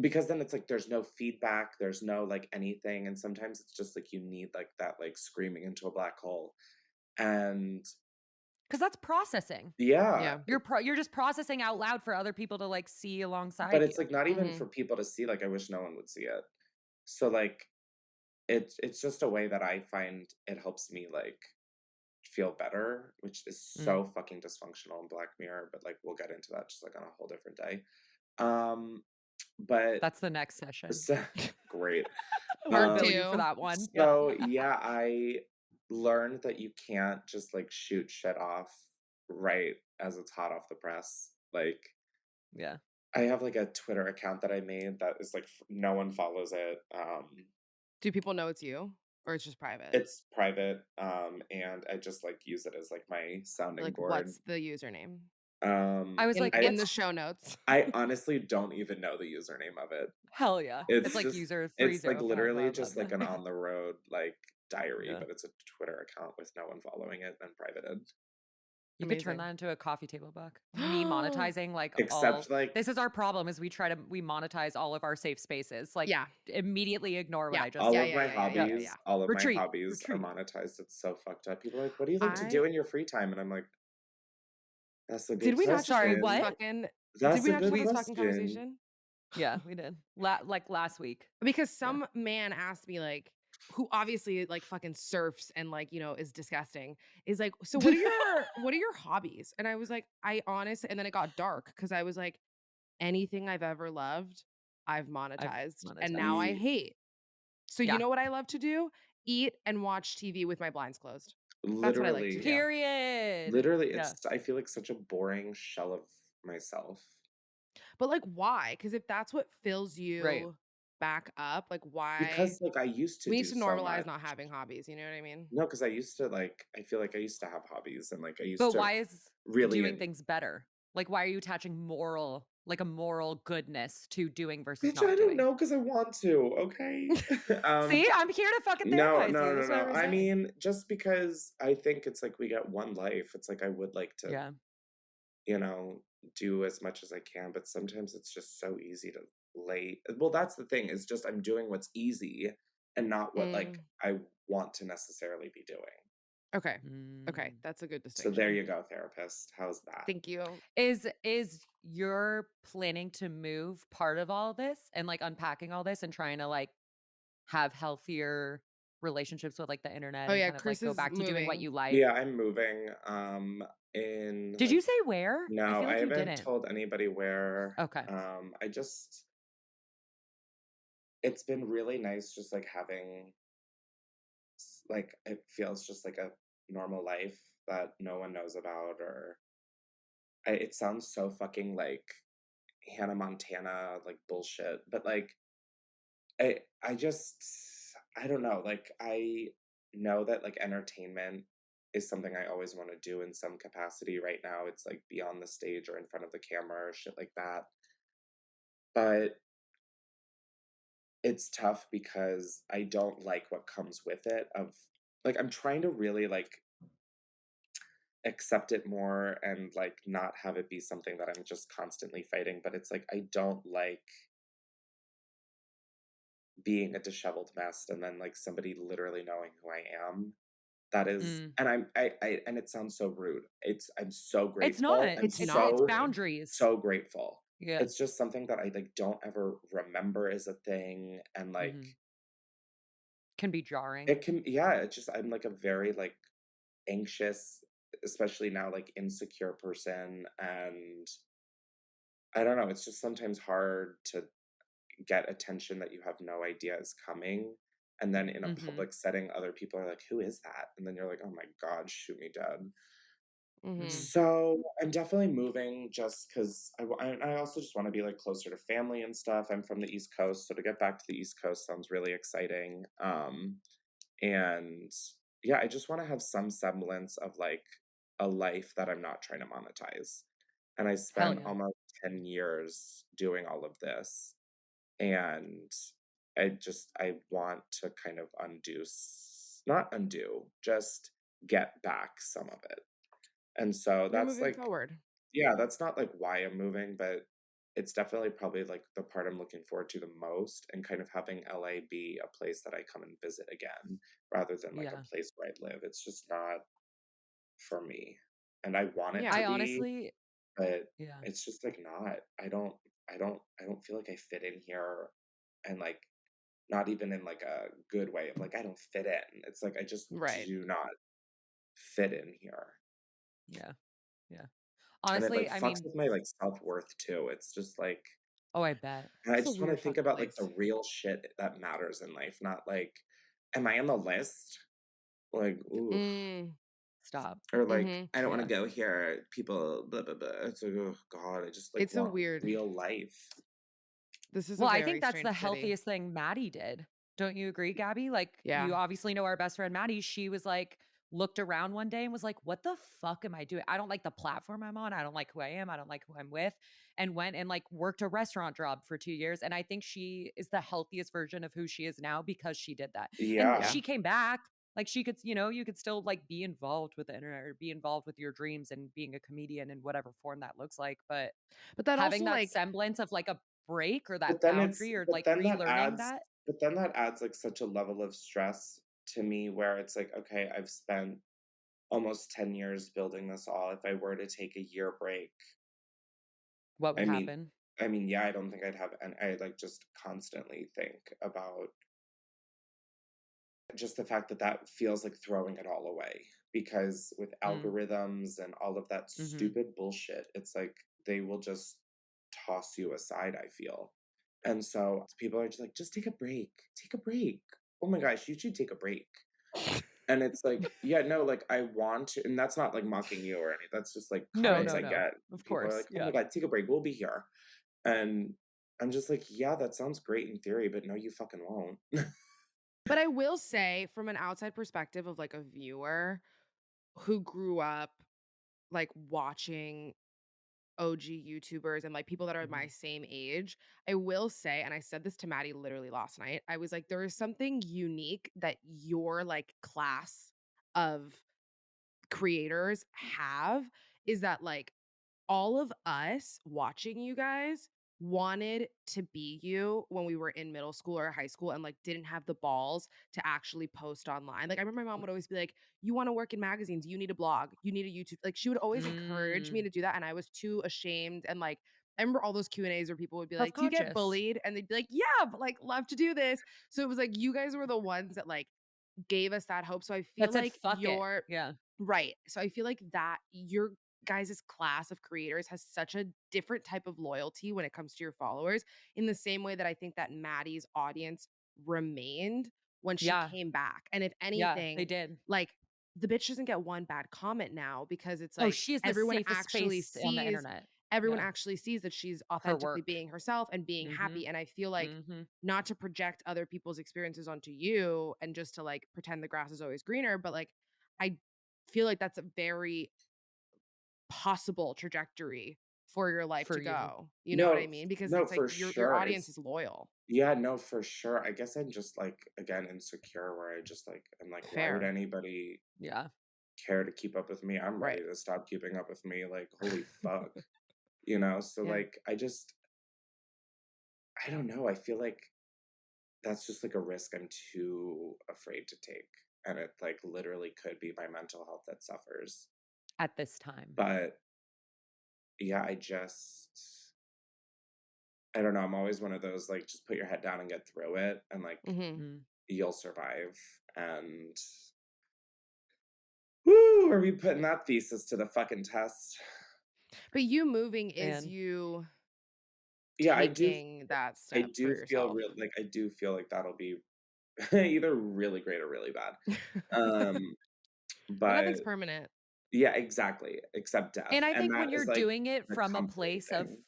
Speaker 3: because then it's like there's no feedback, there's no like anything. And sometimes it's just like you need like that like screaming into a black hole. And
Speaker 2: 'Cause that's processing.
Speaker 3: yeah,
Speaker 1: Yeah.
Speaker 2: You're just processing out loud for other people to, like, see
Speaker 3: but
Speaker 2: alongside
Speaker 3: it's
Speaker 2: you.
Speaker 3: like not even
Speaker 1: Mhm.
Speaker 3: for people to see, like I wish no one would see it. So like it's just a way that I find it helps me like feel better, which is
Speaker 2: Mm.
Speaker 3: so fucking dysfunctional in Black Mirror, but like we'll get into that just like on a whole different day. Um, but
Speaker 2: That's the next session.
Speaker 3: so, great.
Speaker 2: We'll
Speaker 1: Part
Speaker 2: bill
Speaker 3: Um,
Speaker 2: you for
Speaker 1: 2.
Speaker 2: that one. Yeah.
Speaker 3: so yeah, I learned that you can't just like shoot shit off right as it's hot off the press. Like
Speaker 2: Yeah.
Speaker 3: I have like a Twitter account that I made that is like no one follows it.
Speaker 1: Do people know it's you or it's just private?
Speaker 3: It's private, and I just like use it as like my sounding
Speaker 1: Like,
Speaker 3: board.
Speaker 1: what's the username?
Speaker 2: I was
Speaker 1: In
Speaker 2: like,
Speaker 1: in the
Speaker 2: "What's"
Speaker 1: show notes.
Speaker 3: I honestly don't even know the username of it.
Speaker 2: Hell yeah. It's
Speaker 3: It's
Speaker 2: like
Speaker 3: just
Speaker 2: user
Speaker 3: it's like
Speaker 2: 305
Speaker 3: literally
Speaker 2: blah, blah,
Speaker 3: just
Speaker 2: blah.
Speaker 3: like an on the road like diary,
Speaker 2: Yeah.
Speaker 3: but it's a Twitter account with no one following it and privated.
Speaker 2: You could turn
Speaker 1: Amazing.
Speaker 2: that into a coffee table book. Me monetizing like
Speaker 3: Except like
Speaker 2: this is our problem is we monetize all of our safe spaces. Like
Speaker 1: Yeah.
Speaker 2: immediately ignore what
Speaker 1: Yeah.
Speaker 2: I just
Speaker 3: all
Speaker 1: Yeah,
Speaker 2: said.
Speaker 3: of
Speaker 1: yeah,
Speaker 3: my
Speaker 1: yeah, yeah, yeah,
Speaker 2: Yep.
Speaker 1: yeah, yeah.
Speaker 3: hobbies, all of my
Speaker 2: Retreat.
Speaker 3: hobbies are
Speaker 2: Retreat.
Speaker 3: monetized. It's so fucked up. People are like, "What do you like to
Speaker 1: I
Speaker 3: do in your free time?" And I'm like, "That's a
Speaker 1: Did
Speaker 3: good
Speaker 1: we not just have
Speaker 2: Sorry,
Speaker 1: this
Speaker 3: question.
Speaker 2: what?
Speaker 1: fucking did
Speaker 3: That's
Speaker 1: we
Speaker 3: a
Speaker 1: not just
Speaker 3: good
Speaker 1: have
Speaker 2: We
Speaker 1: this fucking
Speaker 3: question."
Speaker 1: conversation?
Speaker 2: yeah, we did. Like last week.
Speaker 1: Because
Speaker 2: Yeah.
Speaker 1: some man asked me, like, who obviously, like, fucking surfs and, like, is disgusting, is like, "So what are your hobbies?" And I was like, "I honest," and then it got dark because I was like, "Anything I've ever loved, I've
Speaker 2: I've
Speaker 1: monetized, and now
Speaker 2: monetized.
Speaker 1: I
Speaker 3: Ye
Speaker 1: hate." So you
Speaker 2: Yeah.
Speaker 1: know what I love to do? Eat and watch TV with my blinds closed. That's what I like to
Speaker 3: literally
Speaker 1: do.
Speaker 2: Period.
Speaker 3: literally,
Speaker 2: Yeah.
Speaker 3: it's I feel like such a boring shell of myself.
Speaker 1: But, like, why? Because if that's what fills
Speaker 2: Right.
Speaker 1: you back up, like, why
Speaker 3: Because, like, I used to
Speaker 1: we need
Speaker 3: do
Speaker 1: to
Speaker 3: so
Speaker 1: normalize
Speaker 3: much.
Speaker 1: not having hobbies, you know what I mean?
Speaker 3: No, because I used to, like I feel like I used to have hobbies and, like, I used
Speaker 2: But
Speaker 3: to
Speaker 2: why is
Speaker 3: really
Speaker 2: doing things better? Like why are you attaching a moral goodness to doing versus
Speaker 3: bitch,
Speaker 2: not
Speaker 3: I don't
Speaker 2: doing?
Speaker 3: know, because I want to, okay?
Speaker 2: See,
Speaker 3: Um,
Speaker 2: I'm here to fucking
Speaker 3: no,
Speaker 2: therapize
Speaker 3: no,
Speaker 2: you.
Speaker 3: no,
Speaker 2: That's what
Speaker 3: no.
Speaker 2: we're
Speaker 3: I
Speaker 2: saying.
Speaker 3: mean, just because I think it's like we get one life, it's like I would like to,
Speaker 2: Yeah.
Speaker 3: you know, do as much as I can, but sometimes it's just so easy to lay well, that's the thing, is just I'm doing what's easy and not what, like,
Speaker 1: Mm,
Speaker 3: I want to necessarily be doing.
Speaker 1: okay. Okay,
Speaker 2: Mm.
Speaker 1: that's a good
Speaker 3: So there
Speaker 1: distinction.
Speaker 3: you go, therapist. How's that?
Speaker 1: Thank you.
Speaker 2: Is your planning to move part of all this and like unpacking all this and trying to like have healthier relationships with like the internet
Speaker 1: Oh,
Speaker 2: and
Speaker 1: yeah,
Speaker 2: kind of like
Speaker 1: Chris
Speaker 2: go
Speaker 1: is
Speaker 2: back to doing what
Speaker 1: moving.
Speaker 2: you like?
Speaker 3: Yeah, I'm moving, in,
Speaker 2: Did
Speaker 3: like
Speaker 2: you say where? I
Speaker 3: no,
Speaker 2: feel
Speaker 3: I
Speaker 2: like you
Speaker 3: haven't
Speaker 2: didn't.
Speaker 3: told anybody where.
Speaker 2: Okay.
Speaker 3: I just it's been really nice just, like, having like, it feels just like a normal life that no one knows about or it sounds so fucking, like, Hannah Montana, like, bullshit, but, like, I just I don't know, like, I know that, like, entertainment is something I always wanna do in some capacity. Right now, it's, like, be on the stage or in front of the camera or shit like that, but it's tough because I don't like what comes with it of like, I'm trying to really, like, accept it more and, like, not have it be something that I'm just constantly fighting, but it's like, I don't like being a disheveled mess and then, like, somebody literally knowing who I am. That is
Speaker 2: Mm.
Speaker 3: and I and it sounds so rude. I'm so
Speaker 2: It's
Speaker 3: grateful.
Speaker 2: not.
Speaker 3: I'm
Speaker 1: It's
Speaker 2: It's
Speaker 1: not
Speaker 3: so,
Speaker 1: rude.
Speaker 2: boundaries.
Speaker 3: so grateful.
Speaker 2: Yeah.
Speaker 3: It's just something that I, like, don't ever remember as a thing, and, like,
Speaker 2: Mhm. Can be jarring.
Speaker 3: it can yeah, it's just I'm, like, a very, like, anxious, especially now, like, insecure person, and I don't know, it's just sometimes hard to get attention that you have no idea is coming, and then in a
Speaker 2: Mhm.
Speaker 3: public setting, other people are like, "Who is that?" And then you're like, "Oh my god, shoot me dead."
Speaker 1: Mhm.
Speaker 2: Mhm.
Speaker 3: So, I'm definitely moving just 'cause I also just wanna be, like, closer to family and stuff. I'm from the East Coast, so to get back to the East Coast sounds really exciting, and, yeah, I just wanna have some semblance of, like, a life that I'm not trying to monetize, and I
Speaker 2: Hell
Speaker 3: spent
Speaker 2: yeah.
Speaker 3: almost 10 years doing all of this, and I want to kind of not undo, just get back some of it. And so
Speaker 1: You're
Speaker 3: that's
Speaker 1: moving
Speaker 3: like
Speaker 1: forward.
Speaker 3: yeah, that's not like why I'm moving, but it's definitely probably like the part I'm looking forward to the most and kind of having LA be a place that I come and visit again rather than like
Speaker 2: Yeah.
Speaker 3: a place where I live. It's just not for me. And I want it to
Speaker 2: I
Speaker 1: Yeah.
Speaker 3: be,
Speaker 2: honestly
Speaker 3: but
Speaker 2: yeah.
Speaker 3: it's just like not. I don't feel like I fit in here and like not even in like a good way of like I don't fit in. It's like I just
Speaker 1: Right.
Speaker 3: do not fit in here.
Speaker 2: Yeah. Yeah.
Speaker 3: And it like
Speaker 2: Honestly, I
Speaker 3: fucks
Speaker 2: mean
Speaker 3: with my like self-worth too. It's just like
Speaker 2: oh, I bet.
Speaker 3: I
Speaker 1: It's a
Speaker 3: just want to
Speaker 1: weird
Speaker 3: think
Speaker 1: fucking
Speaker 3: about like
Speaker 1: place.
Speaker 3: the real shit that matters in life, not like, am I on the list? Like, ooh,
Speaker 1: Mm.
Speaker 2: Stop.
Speaker 3: or like,
Speaker 1: Mhm.
Speaker 3: I don't want to
Speaker 2: Yeah.
Speaker 3: go here. People, blah blah blah. It's like, oh god, I just like
Speaker 1: It's a
Speaker 3: want
Speaker 1: weird
Speaker 3: real life.
Speaker 1: This is a
Speaker 2: Well, I think
Speaker 1: very
Speaker 2: that's the
Speaker 1: strange city.
Speaker 2: healthiest thing Maddie did. Don't you agree, Gabby? Like,
Speaker 1: Yeah.
Speaker 2: you obviously know our best friend Maddie. She was like, looked around one day and was like, what the fuck am I doing? I don't like the platform I'm on. I don't like who I am. I don't like who I'm with. And went and like worked a restaurant job for 2 years. And I think she is the healthiest version of who she is now because she did that. And
Speaker 1: Yeah.
Speaker 3: Yeah,
Speaker 2: she came back. Like she could, you could still like be involved with the internet or be involved with your dreams and being a comedian in whatever form that looks like. But
Speaker 1: But that
Speaker 2: having
Speaker 1: also,
Speaker 2: that
Speaker 1: like
Speaker 2: semblance of like a break or that
Speaker 3: But then it's
Speaker 2: boundary or
Speaker 3: but
Speaker 2: like
Speaker 3: then that
Speaker 2: relearning
Speaker 3: adds
Speaker 2: that.
Speaker 3: but then that adds, like, such a level of stress to me where it's like, "Okay, I've spent almost 10 years building this all. If I were to take a year break,
Speaker 2: What
Speaker 3: I
Speaker 2: would
Speaker 3: mean
Speaker 2: happen?
Speaker 3: yeah, I don't think I'd have and I, like, just constantly think about just the fact that that feels like throwing it all away because with
Speaker 2: Mm,
Speaker 3: algorithms and all of that
Speaker 2: mhm.
Speaker 3: stupid bullshit, it's like they will just toss you aside, I feel. And so people are just like, just take a break. Take a break. Oh my gosh, you should take a break. And it's like, yeah, no, like I want to, and that's not like mocking you or anything. That's just like
Speaker 2: No,
Speaker 3: comments
Speaker 2: no,
Speaker 3: I
Speaker 2: no.
Speaker 3: get.
Speaker 2: Of
Speaker 3: People are
Speaker 2: course.
Speaker 3: like, oh my
Speaker 2: Yeah.
Speaker 3: God, take a break. We'll be here. And I'm just like, yeah, that sounds great in theory, but no, you fucking won't.
Speaker 1: but I will say from an outside perspective of, like, a viewer who grew up, like, watching OG YouTubers and, like, people that are my
Speaker 2: Mhm.
Speaker 1: same age, I will say, and I said this to Maddie literally last night, I was like, "There is something unique that your, like, class of creators have, is that, like, all of us watching you guys wanted to be you when we were in middle school or high school and, like, didn't have the balls to actually post online. Like, I remember my mom would always be like, "You wanna work in magazines, you need a blog, you need a YouTube." Like, she would always encourage me
Speaker 2: Mm.
Speaker 1: to do that, and I was too ashamed and, like, I remember all those Q&As where people would be like, "Do you get
Speaker 2: Self-conscious.
Speaker 1: bullied?" And they'd be like, "Yeah, but, like, love to do this." So it was like you guys were the ones that, like, gave us that hope. So I feel
Speaker 2: That said,
Speaker 1: like
Speaker 2: fuck it. Yeah.
Speaker 1: right. So I feel like that your guys' class of creators has such a different type of loyalty when it comes to your followers, in the same way that I think that Maddie's audience remained when she
Speaker 2: Yeah.
Speaker 1: came back. And if
Speaker 2: Yeah, they
Speaker 1: anything,
Speaker 2: did.
Speaker 1: like, the bitch doesn't get one bad comment now because it's
Speaker 2: Oh,
Speaker 1: like
Speaker 2: she is the safest space on the internet.
Speaker 1: everyone
Speaker 2: Yeah.
Speaker 1: actually sees that she's
Speaker 2: Her
Speaker 1: authentically
Speaker 2: work.
Speaker 1: being herself and being happy.
Speaker 2: Mhm.
Speaker 1: And I feel like,
Speaker 2: Mhm.
Speaker 1: not to project other people's experiences onto you and just to, like, pretend the grass is always greener, but, like, I feel like that's a very possible trajectory for your life
Speaker 2: For
Speaker 1: to
Speaker 2: you.
Speaker 1: go. You know what I
Speaker 3: No,
Speaker 1: mean? Because
Speaker 3: no,
Speaker 1: it's like
Speaker 3: for
Speaker 1: your
Speaker 3: sure.
Speaker 1: audience is loyal.
Speaker 3: Yeah, no, for sure. I guess I'm just like, again, insecure where I just like, I'm like, why would
Speaker 1: Fair.
Speaker 3: anybody
Speaker 2: Yeah.
Speaker 3: care to keep up with me? I'm
Speaker 1: Right.
Speaker 3: ready to stop keeping up with me. Like, holy fuck. You know? So,
Speaker 1: Yeah.
Speaker 3: like, I don't know. I feel like that's just like a risk I'm too afraid to take. And it like literally could be my mental health that suffers.
Speaker 2: At this time.
Speaker 3: But yeah, I don't know. I'm always one of those like, just put your head down and get through it. And like,
Speaker 1: Mhm.
Speaker 2: Mm.
Speaker 3: you'll survive. And woo, are we putting that thesis to the fucking test?
Speaker 1: But you moving is
Speaker 2: And
Speaker 1: you
Speaker 3: Yeah,
Speaker 1: taking that
Speaker 3: I
Speaker 1: step for
Speaker 3: do feel
Speaker 1: yourself.
Speaker 3: real like I do feel like that'll be either really great or really bad. Um,
Speaker 1: Well, nothing's
Speaker 3: but
Speaker 1: permanent.
Speaker 3: yeah, exactly, except death.
Speaker 2: I
Speaker 3: And
Speaker 2: think when
Speaker 3: that
Speaker 2: you're
Speaker 3: is like
Speaker 2: doing it
Speaker 3: the
Speaker 2: from a
Speaker 3: comforting
Speaker 2: place of
Speaker 3: thing.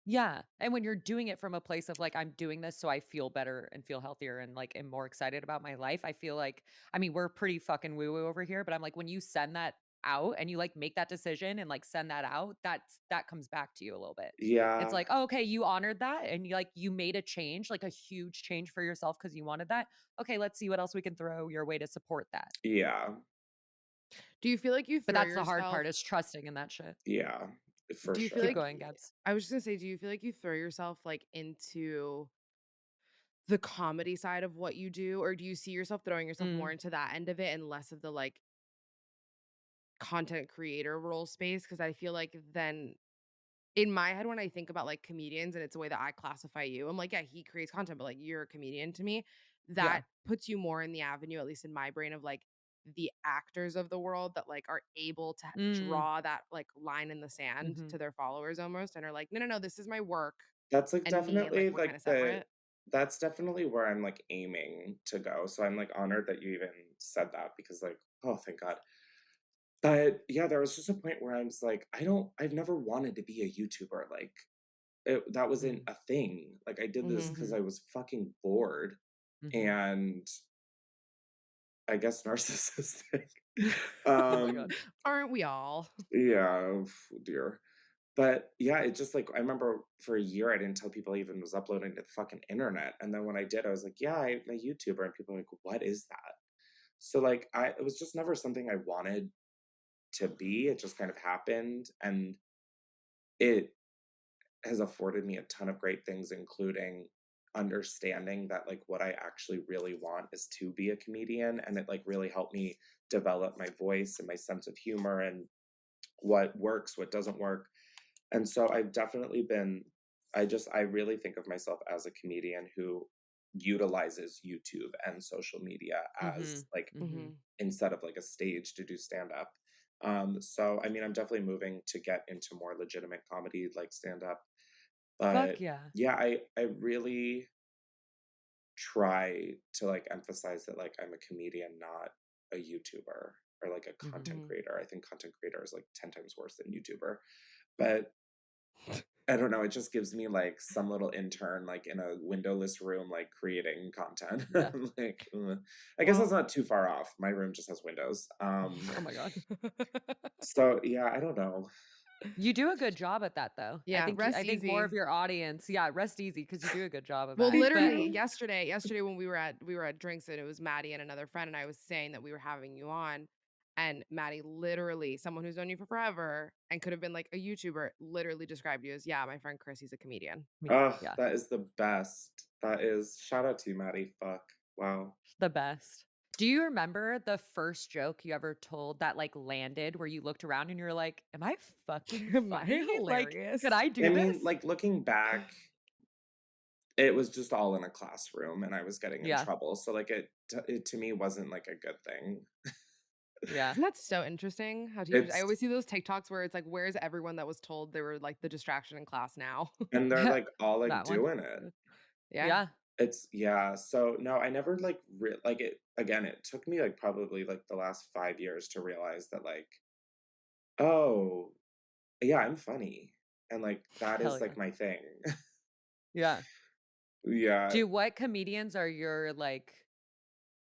Speaker 2: yeah, and when you're doing it from a place of like I'm doing this so I feel better and feel healthier and like am more excited about my life, I feel like I mean, we're pretty fucking woo-woo over here, but I'm like when you send that out and you like make that decision and like send that out, that comes back to you a little bit. It's
Speaker 3: Yeah,
Speaker 2: like, oh, okay, you honored that and you like you made a change, like a huge change for yourself because you wanted that. Okay, let's see what else we can throw your way to support that.
Speaker 3: yeah,
Speaker 1: Do you feel like you
Speaker 2: But
Speaker 1: throw
Speaker 2: that's the hard
Speaker 1: yourself
Speaker 2: part is trusting in that shit.
Speaker 3: yeah, for
Speaker 1: do you feel
Speaker 2: Keep
Speaker 3: sure.
Speaker 1: like
Speaker 2: going, Gabs.
Speaker 1: I was just gonna say, do you feel like you throw yourself, like, into the comedy side of what you do? Or do you see yourself throwing yourself more
Speaker 2: Mm,
Speaker 1: into that end of it and less of the, like, content creator role space? Because I feel like then in my head, when I think about, like, comedians and it's the way that I classify you, I'm like, yeah, he creates content, but, like, you're a comedian to me.
Speaker 2: yeah.
Speaker 1: That puts you more in the avenue, at least in my brain, of, like, the actors of the world that, like, are able to
Speaker 2: Mm,
Speaker 1: draw that, like, line in the sand
Speaker 2: mhm.
Speaker 1: to their followers almost and are like, "No, no, no, this is my work
Speaker 3: That's like
Speaker 1: and me, and, like,
Speaker 3: definitely
Speaker 1: we're
Speaker 3: like
Speaker 1: kinda separate."
Speaker 3: that's definitely where I'm like aiming to go. So I'm like honored that you even said that because like, oh, thank God. But yeah, there was just a point where I was like, I've never wanted to be a YouTuber. Like, that wasn't
Speaker 2: Mm,
Speaker 3: a thing. Like, I did this
Speaker 1: Mhm.
Speaker 3: because
Speaker 2: mhm,
Speaker 3: I was fucking bored
Speaker 2: mhm.
Speaker 3: and I guess narcissistic.
Speaker 2: Oh my
Speaker 3: um,
Speaker 2: god.
Speaker 1: Aren't we all?
Speaker 3: yeah, dear. But yeah, it just like I remember for a year I didn't tell people I even was uploading to the fucking internet. And then when I did, I was like, yeah, I'm a YouTuber. And people are like, what is that? So, like, it was just never something I wanted to be, it just kind of happened, and it has afforded me a ton of great things, including understanding that, like, what I actually really want is to be a comedian, and it, like, really helped me develop my voice and my sense of humor and what works, what doesn't work. And so I've definitely been I really think of myself as a comedian who utilizes YouTube and social media as
Speaker 2: Mhm.
Speaker 3: like
Speaker 2: Mhm.
Speaker 1: Mhm.
Speaker 3: instead of like a stage to do stand up. So I mean I'm definitely moving to get into more legitimate comedy like stand up.
Speaker 2: Fuck
Speaker 3: But
Speaker 2: yeah.
Speaker 3: yeah, I really try to like emphasize that like I'm a comedian, not a YouTuber or like a content
Speaker 2: Mhm.
Speaker 1: Mhm.
Speaker 3: creator. I think content creator is like 10 times worse than YouTuber. But I don't know, it just gives me, like, some little intern, like, in a windowless room, like, creating content.
Speaker 2: Yeah.
Speaker 3: Like, I guess that's
Speaker 1: Well,
Speaker 3: not too far off. My room just has windows.
Speaker 2: Oh my god.
Speaker 3: So, yeah, I don't know.
Speaker 2: You do a good job at that, though.
Speaker 1: yeah,
Speaker 2: I
Speaker 1: rest
Speaker 2: think more of
Speaker 1: easy.
Speaker 2: your audience yeah, rest easy because you do a good job of
Speaker 1: Well,
Speaker 2: that.
Speaker 3: Thank
Speaker 2: But
Speaker 1: literally
Speaker 3: you.
Speaker 1: yesterday when we were at drinks and it was Maddie and another friend and I was saying that we were having you on and Maddie literally, someone who's known you for forever and could have been like a YouTuber, literally described you as, yeah, my friend Chris, he's a comedian.
Speaker 3: Oh,
Speaker 2: yeah,
Speaker 3: that is the best. That is shout out to you, Maddie. Fuck. Wow.
Speaker 2: the best. Do you remember the first joke you ever told that, like, landed where you looked around and you're like, "Am I fucking
Speaker 1: Am I
Speaker 2: funny? Like, could
Speaker 1: hilarious?
Speaker 2: I
Speaker 3: I
Speaker 2: do
Speaker 3: mean,
Speaker 2: this?"
Speaker 3: like, looking back, it was just all in a classroom and I was getting in
Speaker 2: Yeah,
Speaker 3: trouble, so, like, it to me wasn't, like, a good thing.
Speaker 2: yeah.
Speaker 1: Isn't that so interesting how teachers I
Speaker 3: It's
Speaker 1: always see those TikToks where it's like, where's everyone that was told they were like the distraction in class now?
Speaker 3: and they're, like, all, like,
Speaker 2: That one.
Speaker 3: doing it.
Speaker 1: Yeah.
Speaker 2: Yeah.
Speaker 3: It's yeah, so, no, I never, like, like, it again, it took me, like, probably, like, the last 5 years to realize that, like, "Oh, yeah, I'm funny," and, like, that
Speaker 2: Hell
Speaker 3: is,
Speaker 2: yeah.
Speaker 3: like, my thing.
Speaker 2: Yeah.
Speaker 3: Yeah,
Speaker 2: What comedians are your, like,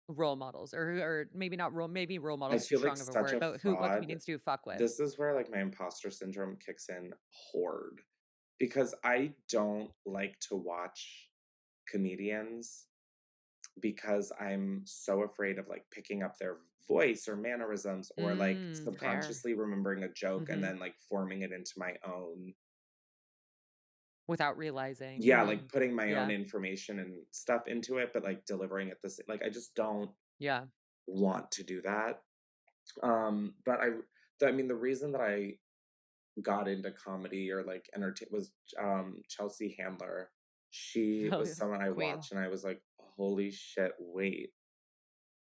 Speaker 2: role models? Or maybe not maybe role
Speaker 3: I
Speaker 2: models is too
Speaker 3: feel like
Speaker 2: strong of a
Speaker 3: such
Speaker 2: word,
Speaker 3: a
Speaker 2: but what
Speaker 3: fraud.
Speaker 2: comedians do you fuck with?
Speaker 3: This is where, like, my imposter syndrome kicks in hard, because I don't like to watch comedians because I'm so afraid of, like, picking up their voice or mannerisms or, like,
Speaker 1: Fair.
Speaker 3: subconsciously remembering a joke and
Speaker 2: Mhm.
Speaker 3: then, like, forming it into my own.
Speaker 2: Without realizing.
Speaker 3: Yeah, like,
Speaker 1: Mhm.
Speaker 3: putting my own
Speaker 2: Yeah.
Speaker 3: information and stuff into it, but, like, delivering it like, I just don't
Speaker 2: Yeah.
Speaker 3: want to do that. But I mean, the reason that I got into comedy or, like, entertain was, Chelsea Handler. She
Speaker 2: Hell
Speaker 3: was
Speaker 2: yeah.
Speaker 3: someone I
Speaker 1: Queen.
Speaker 3: watched, and I was like, "Holy shit, wait."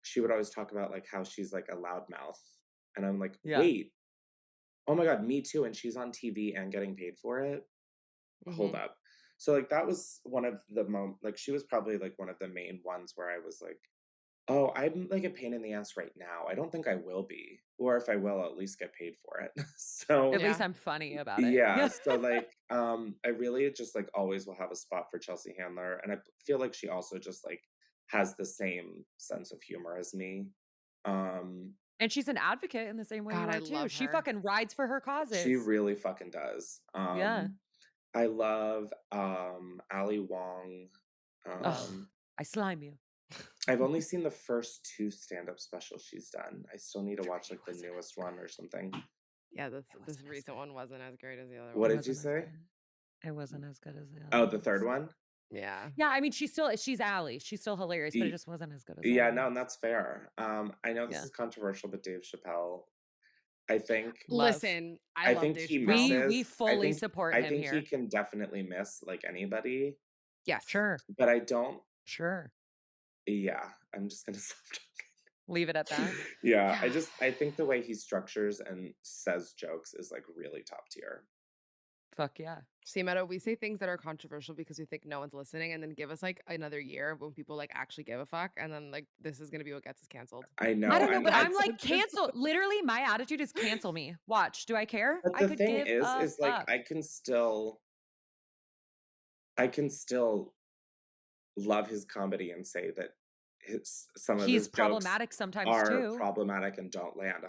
Speaker 3: She would always talk about, like, how she's, like, a loudmouth, and I'm like,
Speaker 2: Yeah.
Speaker 3: "Wait, oh my god, me too, and she's on TV and getting paid for it? Hold
Speaker 1: Mhm.
Speaker 3: up." So, like, that was one of the like, she was probably, like, one of the main ones where I was like, "Oh, I'm, like, a pain in the ass right now. I don't think I will be, or if I will, I'll at least get paid for it."
Speaker 2: At
Speaker 3: So
Speaker 2: least
Speaker 1: Yeah.
Speaker 2: I'm funny about it.
Speaker 3: yeah,
Speaker 2: Yeah.
Speaker 3: so, like, I really just, like, always will have a spot for Chelsea Handler, and I feel like she also just, like, has the same sense of humor as me. Um,
Speaker 2: And she's an advocate in the same way you
Speaker 1: God, I
Speaker 2: are too.
Speaker 1: love
Speaker 2: She
Speaker 1: her.
Speaker 2: fucking rides for her
Speaker 3: she
Speaker 2: causes.
Speaker 3: really fucking does.
Speaker 2: Yeah.
Speaker 3: I love, Ali Wong.
Speaker 2: Ugh.
Speaker 3: Um,
Speaker 2: I slime you.
Speaker 3: I've only seen the first 2 stand-up specials she's done. I still need to
Speaker 2: It
Speaker 3: watch,
Speaker 2: really
Speaker 3: like, the
Speaker 2: wasn't as
Speaker 3: newest one or something.
Speaker 1: Yeah,
Speaker 2: it
Speaker 1: this
Speaker 2: wasn't as
Speaker 1: recent
Speaker 2: good.
Speaker 1: one wasn't as great as the other
Speaker 3: What
Speaker 2: It
Speaker 3: did
Speaker 1: one.
Speaker 3: you
Speaker 2: wasn't as
Speaker 3: say?
Speaker 2: good. It wasn't as good as the other
Speaker 3: Oh, the 3rd
Speaker 2: ones.
Speaker 3: one?
Speaker 1: Yeah.
Speaker 2: Yeah, I mean, she's Ally. She's still hilarious, but it
Speaker 3: E
Speaker 2: just wasn't as good as the
Speaker 3: yeah,
Speaker 2: other
Speaker 3: no, and
Speaker 2: ones.
Speaker 3: that's fair. I know this
Speaker 2: Yeah.
Speaker 3: is controversial, but Dave Chappelle, I think
Speaker 2: Love.
Speaker 1: Listen, I
Speaker 3: I
Speaker 1: love
Speaker 3: think
Speaker 1: Dave
Speaker 3: he
Speaker 1: Chappelle.
Speaker 2: We
Speaker 3: misses.
Speaker 2: fully support
Speaker 3: I
Speaker 2: him
Speaker 3: think he
Speaker 2: here.
Speaker 3: can definitely miss, like, anybody,
Speaker 1: Yes.
Speaker 2: Sure.
Speaker 3: but I don't
Speaker 2: Sure.
Speaker 3: yeah, I'm just gonna stop
Speaker 2: Leave it at that.
Speaker 3: talking. Yeah,
Speaker 1: Yeah.
Speaker 3: I think the way he structures and says jokes is, like, really top tier.
Speaker 2: Fuck yeah.
Speaker 1: See, Meadow, we say things that are controversial because we think no one's listening, and then give us like another year when people like actually give a fuck, and then like this is gonna be what gets us canceled.
Speaker 3: I
Speaker 2: I
Speaker 3: know,
Speaker 2: don't know,
Speaker 3: and
Speaker 2: but
Speaker 3: I
Speaker 2: I'm
Speaker 1: That's
Speaker 2: like,
Speaker 1: what this
Speaker 2: cancel. Literally, my attitude is cancel me. Watch. Do I care?
Speaker 3: but
Speaker 2: I
Speaker 3: the
Speaker 2: could
Speaker 3: thing
Speaker 2: give a
Speaker 3: is, like,
Speaker 2: fuck.
Speaker 3: I can still love his comedy and say that his some of
Speaker 2: He's
Speaker 3: his jokes
Speaker 2: problematic sometimes
Speaker 3: are
Speaker 2: too.
Speaker 3: problematic and don't land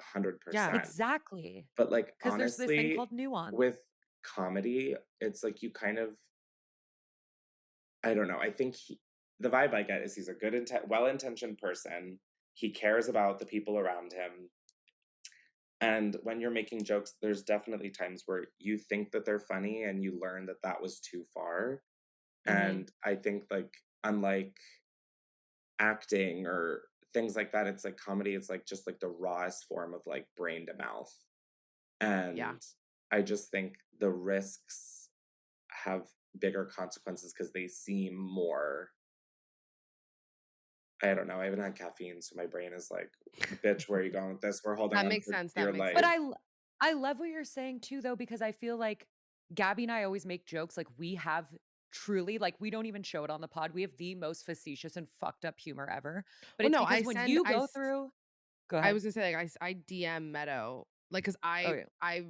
Speaker 1: Yeah.
Speaker 3: 100%.
Speaker 2: Exactly.
Speaker 3: But, like,
Speaker 2: Because there's this thing
Speaker 3: honestly,
Speaker 2: called nuance.
Speaker 3: with comedy, it's like you kind of I don't know, I think the vibe I get is he's a good well-intentioned person, he cares about the people around him. And when you're making jokes, there's definitely times where you think that they're funny and you learn that that was too far.
Speaker 1: Mm-hmm.
Speaker 3: And I think, like, unlike acting or things like that, it's like comedy, it's like just like the rawest form of like brain to mouth.
Speaker 1: Yeah.
Speaker 3: And I just think the risks have bigger consequences because they seem more, I don't know. I haven't had caffeine, so my brain is like, bitch, where are you going with this? We're holding
Speaker 1: That
Speaker 3: on
Speaker 1: makes
Speaker 3: for
Speaker 1: sense. That
Speaker 3: dear
Speaker 1: makes
Speaker 2: But
Speaker 3: life.
Speaker 1: sense.
Speaker 2: I love what you're saying too, though, because I feel like Gabby and I always make jokes. Like we have truly, like we don't even show it on the pod. We have the most facetious and fucked up humor ever. But
Speaker 1: Well,
Speaker 2: it's
Speaker 1: no,
Speaker 2: because when you go through, go
Speaker 1: I
Speaker 2: ahead.
Speaker 1: was gonna say, like, I DM Meadow, like, cause
Speaker 2: Oh yeah.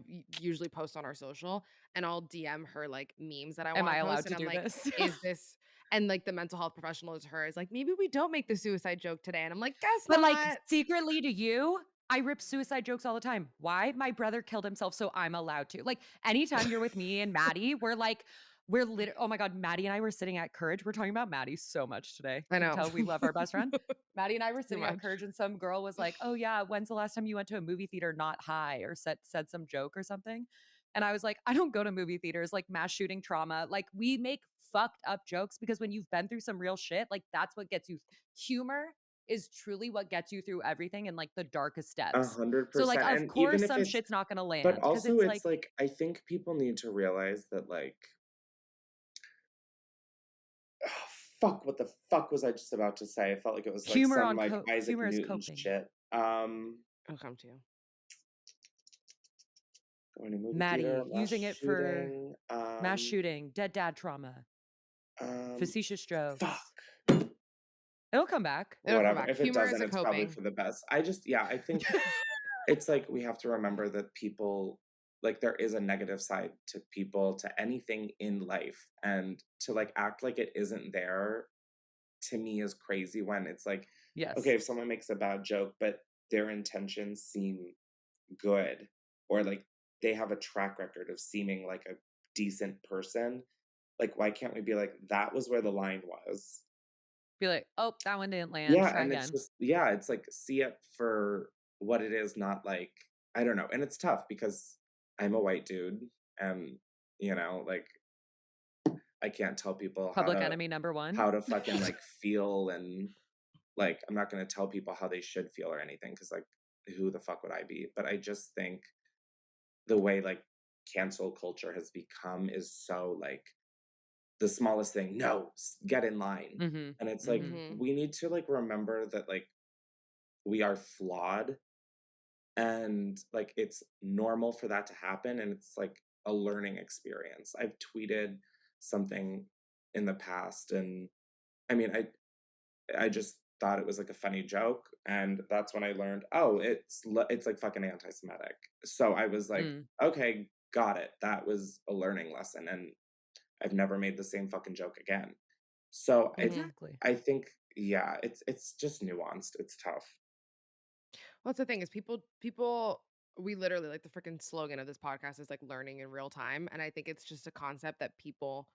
Speaker 1: usually post on our social, and I'll DM her like memes that I
Speaker 2: Am
Speaker 1: want
Speaker 2: I
Speaker 1: to
Speaker 2: allowed
Speaker 1: post,
Speaker 2: to
Speaker 1: and I'm
Speaker 2: do
Speaker 1: like,
Speaker 2: this?
Speaker 1: is this? And like the mental health professional is her is like, maybe we don't make the suicide joke today, and I'm like, guess
Speaker 2: But, like,
Speaker 1: not.
Speaker 2: secretly to you, I rip suicide jokes all the time. Why? My brother killed himself, so I'm allowed to. Like, anytime you're with me and Maddie, oh my God, Maddie and I were sitting at Courage. We're talking about Maddie so much today.
Speaker 1: I
Speaker 2: Can
Speaker 1: know.
Speaker 2: tell we love our best friend. Maddie and I were
Speaker 1: Too
Speaker 2: sitting at
Speaker 1: much.
Speaker 2: Courage, and some girl was like, "Oh yeah, when's the last time you went to a movie theater not high?" Or said some joke or something. And I was like, "I don't go to movie theaters, like mass shooting trauma." Like we make fucked up jokes because when you've been through some real shit, like that's what gets you. Humor is truly what gets you through everything and like the darkest
Speaker 3: A
Speaker 2: depths.
Speaker 3: hundred
Speaker 2: So like
Speaker 3: percent.
Speaker 2: of
Speaker 3: And even
Speaker 2: course
Speaker 3: if
Speaker 2: some
Speaker 3: it's,
Speaker 2: shit's not going to
Speaker 3: but
Speaker 2: land cuz
Speaker 3: also
Speaker 2: it's
Speaker 3: it's
Speaker 2: like
Speaker 3: like, I think people need to realize that, like, oh, fuck, what the fuck was I just about to say? I felt like it was like some like Isaac
Speaker 2: humor is
Speaker 3: Newton
Speaker 2: coping.
Speaker 3: shit.
Speaker 1: I'll come to you.
Speaker 3: Going to movie theater,
Speaker 2: Maddie
Speaker 3: mass
Speaker 2: using it for
Speaker 3: shooting,
Speaker 2: mass shooting, dead dad trauma, facetious
Speaker 3: fuck.
Speaker 2: jokes. It'll come back.
Speaker 1: It'll come
Speaker 3: Whatever.
Speaker 1: back.
Speaker 3: If it
Speaker 1: Humor is
Speaker 3: doesn't,
Speaker 1: a
Speaker 3: it's probably
Speaker 1: coping.
Speaker 3: for the best. I just, yeah, I think it's like we have to remember that people, like, there is a negative side to people, to anything in life. And to like act like it isn't there, to me, is crazy when it's like, okay,
Speaker 2: Yes.
Speaker 3: if someone makes a bad joke, but their intentions seem good, or like they have a track record of seeming like a decent person, like, why can't we be like, that was where the line was?
Speaker 2: Be like, "Oh, that one didn't land.
Speaker 3: Yeah,
Speaker 2: Try
Speaker 3: and it's
Speaker 2: again."
Speaker 3: just, yeah, it's like, see it for what it is, not like, I don't know. And it's tough because I'm a white dude, and, like, I can't tell people
Speaker 2: Public enemy number 1.
Speaker 3: how to fucking, like, feel, and, like, I'm not gonna tell people how they should feel or anything, because, like, who the fuck would I be? But I just think the way, like, cancel culture has become is so, like, the smallest thing, "No, get in line."
Speaker 2: Mhm.
Speaker 3: And it's like,
Speaker 2: Mhm.
Speaker 1: Mhm.
Speaker 3: we need to, like, remember that, like, we are flawed, and like it's normal for that to happen, and it's like a learning experience. I've tweeted something in the past, and I mean, I just thought it was like a funny joke, and that's when I learned, oh, it's like fucking anti-Semitic. So I was like,
Speaker 2: Mm.
Speaker 3: okay, got it, that was a learning lesson, and I've never made the same fucking joke again. So
Speaker 1: Mhm.
Speaker 2: Exactly.
Speaker 3: I think, yeah, it's just nuanced, it's tough.
Speaker 1: Well, that's the thing is people we literally like the freaking slogan of this podcast is like learning in real time. And I think it's just a concept that people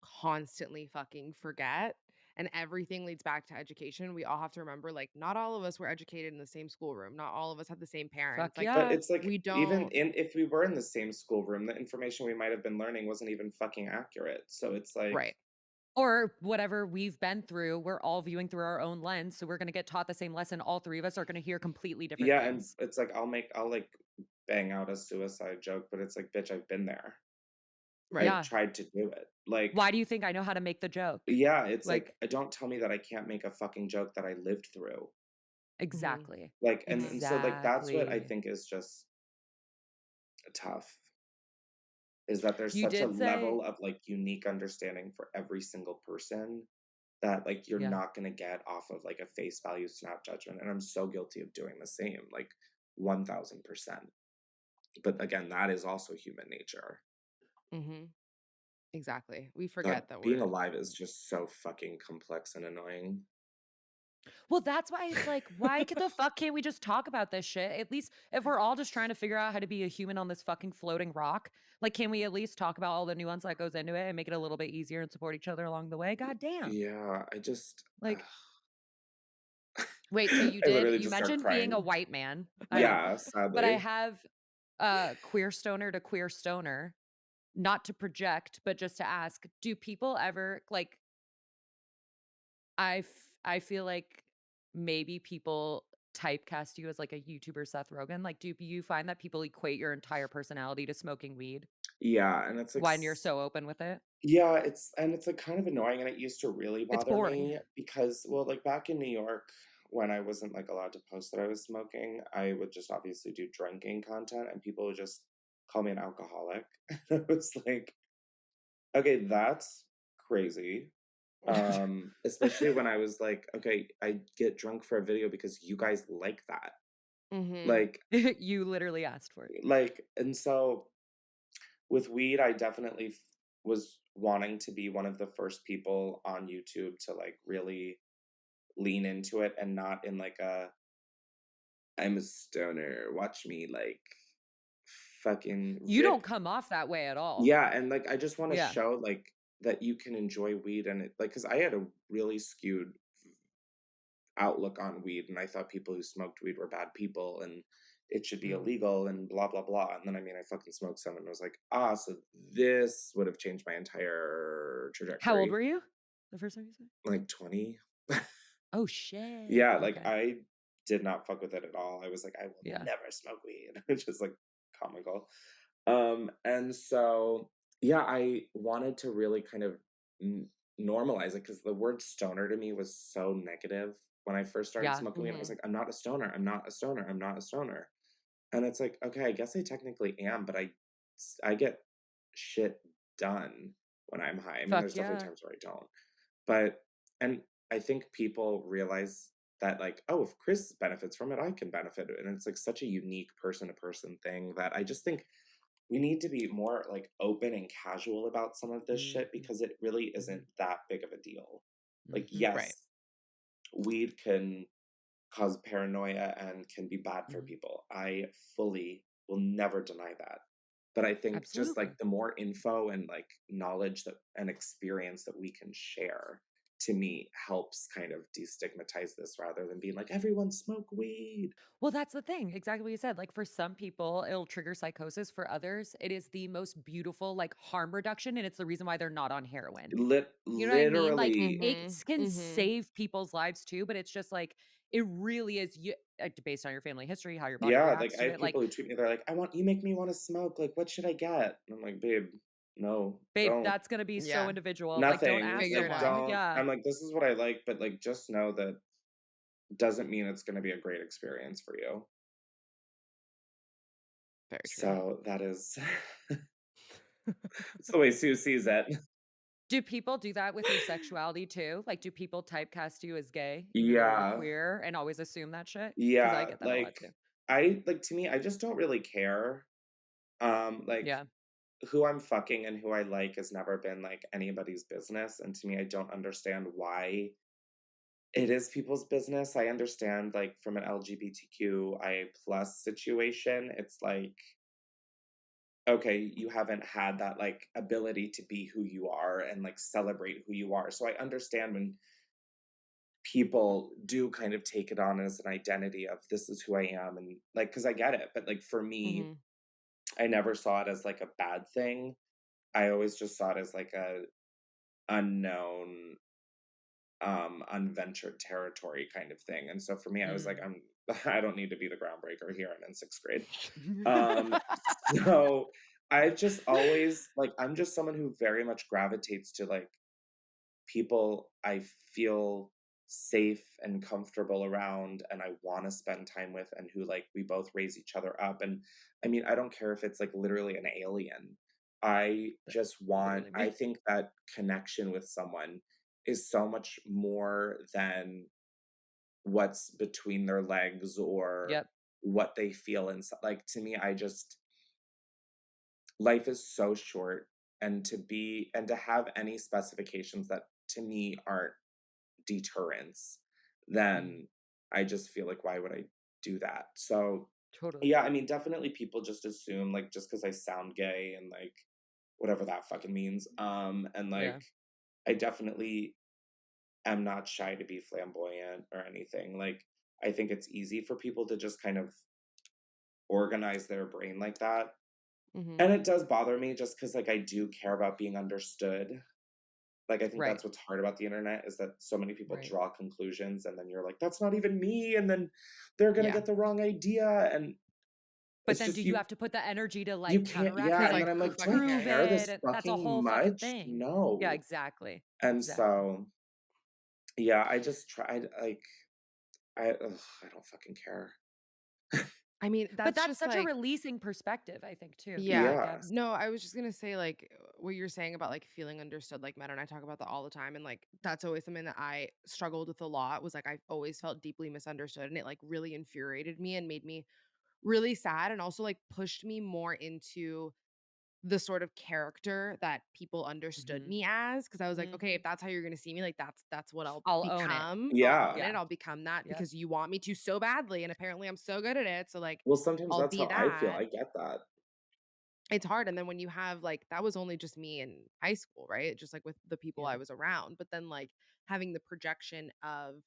Speaker 1: constantly fucking forget. And everything leads back to education. We all have to remember, like, not all of us were educated in the same schoolroom. Not all of us had the same parents.
Speaker 2: Fuck
Speaker 1: Like,
Speaker 3: But
Speaker 2: yeah.
Speaker 3: it's like,
Speaker 1: we
Speaker 3: even
Speaker 1: don't
Speaker 3: in if we were in the same schoolroom, the information we might have been learning wasn't even fucking accurate. So it's like,
Speaker 1: right.
Speaker 2: Or whatever we've been through, we're all viewing through our own lens, so we're gonna get taught the same lesson. All 3 of us are gonna hear completely different
Speaker 3: yeah, and
Speaker 2: things.
Speaker 3: it's like, I'll like bang out a suicide joke, but it's like, bitch, I've been there.
Speaker 1: Right.
Speaker 3: I've
Speaker 2: Yeah.
Speaker 3: tried to do it. Like,
Speaker 2: Why do you think I know how to make the joke?
Speaker 3: yeah, it's like,
Speaker 2: Like,
Speaker 3: don't tell me that I can't make a fucking joke that I lived through.
Speaker 1: Mhm.
Speaker 2: exactly.
Speaker 3: Like, and
Speaker 1: Mhm.
Speaker 3: so like that's what I
Speaker 2: Exactly.
Speaker 3: think is just tough, is that there's
Speaker 2: You
Speaker 3: such a
Speaker 2: did say
Speaker 3: level of like unique understanding for every single person that like you're
Speaker 2: yeah.
Speaker 3: not going to get off of like a face value snap judgment. And I'm so guilty of doing the same, like 1000%. But again, that is also human nature.
Speaker 1: Mhm. Exactly. We forget
Speaker 3: God,
Speaker 1: that
Speaker 3: being
Speaker 1: we're
Speaker 3: alive is just so fucking complex and annoying.
Speaker 2: Well, that's why it's like, the fuck can't we just talk about this shit? At least if we're all just trying to figure out how to be a human on this fucking floating rock, like, can we at least talk about all the nuance that goes into it and make it a little bit easier and support each other along the way? God damn.
Speaker 3: Yeah, I just
Speaker 2: Like, Wait, so
Speaker 3: I literally
Speaker 2: you
Speaker 3: just start
Speaker 2: mentioned being a
Speaker 3: crying.
Speaker 2: white man. I know.
Speaker 3: Yeah,
Speaker 2: But I
Speaker 3: sadly.
Speaker 2: have queer stoner to queer stoner, not to project, but just to ask, do people ever like I feel like maybe people typecast you as like a YouTuber Seth Rogen. Like, do you find that people equate your entire personality to smoking weed
Speaker 3: Yeah, and it's like
Speaker 2: when you're so open with it?
Speaker 3: yeah, it's like kind of annoying and it used to really
Speaker 2: It's
Speaker 3: bother
Speaker 2: boring.
Speaker 3: me because well, like back in New York when I wasn't like allowed to post that I was smoking, I would just obviously do drinking content and people would just call me an alcoholic. And I was like, okay, that's crazy. Especially when I was like, okay, I get drunk for a video because you guys like that.
Speaker 1: Mhm.
Speaker 3: Like
Speaker 2: You literally asked for it.
Speaker 3: and so with weed, I definitely was wanting to be one of the first people on YouTube to like really lean into it and not in like a I'm a stoner, watch me like fucking
Speaker 2: You don't
Speaker 3: rip.
Speaker 2: come off that way at all.
Speaker 3: Yeah, and like I just want to
Speaker 2: Yeah.
Speaker 3: show like that you can enjoy weed and it like cuz I had a really skewed outlook on weed and I thought people who smoked weed were bad people and it should be
Speaker 2: Mm.
Speaker 3: illegal and blah blah blah. And then I mean I fucking smoked some and I was like, ah, so this would have changed my entire
Speaker 2: How old
Speaker 3: trajectory.
Speaker 2: were you the first time you said?
Speaker 3: Like 20.
Speaker 2: Oh shit.
Speaker 3: Yeah, like
Speaker 2: Okay.
Speaker 3: I did not fuck with it at all. I was like, I will
Speaker 2: Yeah.
Speaker 3: never smoke weed. It's just like comical. And so yeah, I wanted to really kind of normalize it because the word stoner to me was so negative. When I first started
Speaker 2: Yeah.
Speaker 3: smoking weed, I was
Speaker 1: Mhm.
Speaker 3: like, I'm not a stoner. I'm not a stoner. I'm not a stoner. And it's like, okay, I guess I technically am, but I get shit done when I'm high. I mean,
Speaker 2: Fuck
Speaker 3: there's definitely
Speaker 2: yeah.
Speaker 3: times where I don't. But and I think people realize that like, oh, if Chris benefits from it, I can benefit. And it's like such a unique person to person thing that I just think we need to be more like open and casual about some of this shit
Speaker 2: Mhm.
Speaker 3: because it really isn't
Speaker 2: Mhm.
Speaker 3: that big of a deal. Like,
Speaker 2: Mhm.
Speaker 1: Right.
Speaker 3: yes, weed can cause paranoia and can be bad for
Speaker 2: Mhm.
Speaker 3: people. I fully will never deny that. But I think just like
Speaker 2: Absolutely.
Speaker 3: the more info and like knowledge that and experience that we can share to me helps kind of destigmatize this rather than being like everyone smoke weed.
Speaker 2: Well, that's the thing. Exactly what you said. Like for some people, it'll trigger psychosis. For others, it is the most beautiful like harm reduction and it's the reason why they're not on heroin. You know what I mean? Like
Speaker 3: Literally,
Speaker 2: it
Speaker 1: Mhm.
Speaker 2: can
Speaker 1: Mhm.
Speaker 2: save people's lives too, but it's just like it really is you based on your family history, how your body
Speaker 3: yeah, like
Speaker 2: reacts
Speaker 3: I
Speaker 2: to
Speaker 3: have
Speaker 2: it. Like,
Speaker 3: people who tweet me, they're like, I want you make me want to smoke. Like, what should I get? And I'm like, babe, no,
Speaker 2: babe,
Speaker 3: don't.
Speaker 2: that's gonna be so
Speaker 1: Yeah.
Speaker 2: individual. Like, don't
Speaker 3: Nothing.
Speaker 2: ask
Speaker 1: Figure
Speaker 3: Like,
Speaker 1: it out.
Speaker 2: someone.
Speaker 3: don't.
Speaker 2: Yeah.
Speaker 3: I'm like, this is what I like, but like, just know that doesn't mean it's going to be a great experience for you.
Speaker 1: Very true.
Speaker 3: So that is, it's the way Sue sees it.
Speaker 2: Do people do that with your sexuality too? Like, do people typecast you as gay, even though you're
Speaker 3: Yeah.
Speaker 2: queer and always assume that shit? Because I
Speaker 3: Yeah.
Speaker 2: get that a lot
Speaker 3: Like,
Speaker 2: too.
Speaker 3: to me, I just don't really care. Like,
Speaker 2: Yeah.
Speaker 3: who I'm fucking and who I like has never been like anybody's business. And to me, I don't understand why it is people's business. I understand like from an LGBTQIA plus situation, it's like, okay, you haven't had that like ability to be who you are and like celebrate who you are. So I understand when people do kind of take it on as an identity of this is who I am and like because I get it. But like for me,
Speaker 1: Mhm.
Speaker 3: I never saw it as like a bad thing. I always just saw it as like a unknown unventured territory kind of thing. And so for me, I was like,
Speaker 2: Mm.
Speaker 3: I don't need to be the groundbreaker here. I'm in sixth grade. Um, so I've just always like I'm just someone who very much gravitates to like people I feel safe and comfortable around and I want to spend time with and who like we both raise each other up. And I mean, I don't care if it's like literally an alien. I just want,
Speaker 2: Literally
Speaker 3: I
Speaker 2: me.
Speaker 3: think that connection with someone is so much more than what's between their legs or
Speaker 2: Yep.
Speaker 3: what they feel inside. Like to me, I just, life is so short and to be, and to have any specifications that to me aren't deterrence,
Speaker 2: Mm.
Speaker 3: then I just feel like why would I do that? So
Speaker 2: Totally.
Speaker 3: yeah, I mean definitely people just assume like just because I sound gay and like whatever that fucking means. And
Speaker 2: Yeah.
Speaker 3: like I definitely am not shy to be flamboyant or anything. Like I think it's easy for people to just kind of organize their brain like that. And
Speaker 1: Mhm.
Speaker 3: it does bother me just because, like, I do care about being understood. Like, I think
Speaker 2: Right.
Speaker 3: that's what's hard about the internet is that so many people
Speaker 2: Right.
Speaker 3: draw conclusions and then you're like, "That's not even me," and then they're gonna
Speaker 1: Yeah.
Speaker 3: get the wrong idea, and
Speaker 2: But
Speaker 3: it's
Speaker 2: then do
Speaker 3: just
Speaker 2: you have to put the energy to,
Speaker 3: you
Speaker 2: like,
Speaker 3: can't
Speaker 2: counteract
Speaker 3: yeah,
Speaker 1: Because
Speaker 2: it
Speaker 3: and then
Speaker 2: and
Speaker 1: like,
Speaker 3: I'm
Speaker 1: who
Speaker 3: like, "Do I
Speaker 1: fucking
Speaker 2: prove
Speaker 3: care
Speaker 1: cares?
Speaker 2: it?
Speaker 3: this
Speaker 2: And that's a
Speaker 3: fucking
Speaker 2: whole fucking
Speaker 3: much?
Speaker 2: thing. Yeah,
Speaker 3: No."
Speaker 2: exactly.
Speaker 3: And
Speaker 2: Exactly.
Speaker 3: so, yeah, I just tried, like, I don't fucking care.
Speaker 1: I mean,
Speaker 2: But
Speaker 1: that's
Speaker 2: that's
Speaker 1: just
Speaker 2: such a
Speaker 1: like
Speaker 2: releasing perspective, I think, too, I
Speaker 1: yeah.
Speaker 3: Yeah.
Speaker 2: guess.
Speaker 1: No, I was just gonna say, like, what you're saying about, like, feeling understood, like, Matt and I talk about that all the time, and, like, that's always something that I struggled with a lot was, like, I've always felt deeply misunderstood, and it, like, really infuriated me and made me really sad and also, like, pushed me more into the sort of character that people understood
Speaker 2: Mhm.
Speaker 1: me as, because I was like, "Okay, if
Speaker 2: Mhm.
Speaker 1: that's how you're gonna see me, like, that's what I'll
Speaker 2: I'll own it.
Speaker 1: become. I'll own
Speaker 3: Yeah.
Speaker 1: it,
Speaker 2: Yeah.
Speaker 1: I'll become that
Speaker 2: Yep.
Speaker 1: because you want me to so badly, and apparently I'm so good at it, so, like,
Speaker 3: Well, sometimes
Speaker 1: I'll
Speaker 3: that's
Speaker 1: be
Speaker 3: how I feel,
Speaker 1: that."
Speaker 3: I get that.
Speaker 1: It's hard, and then when you have, like that was only just me in high school, right? Just, like, with the people I
Speaker 2: Yep.
Speaker 1: was around, but then, like, having the projection of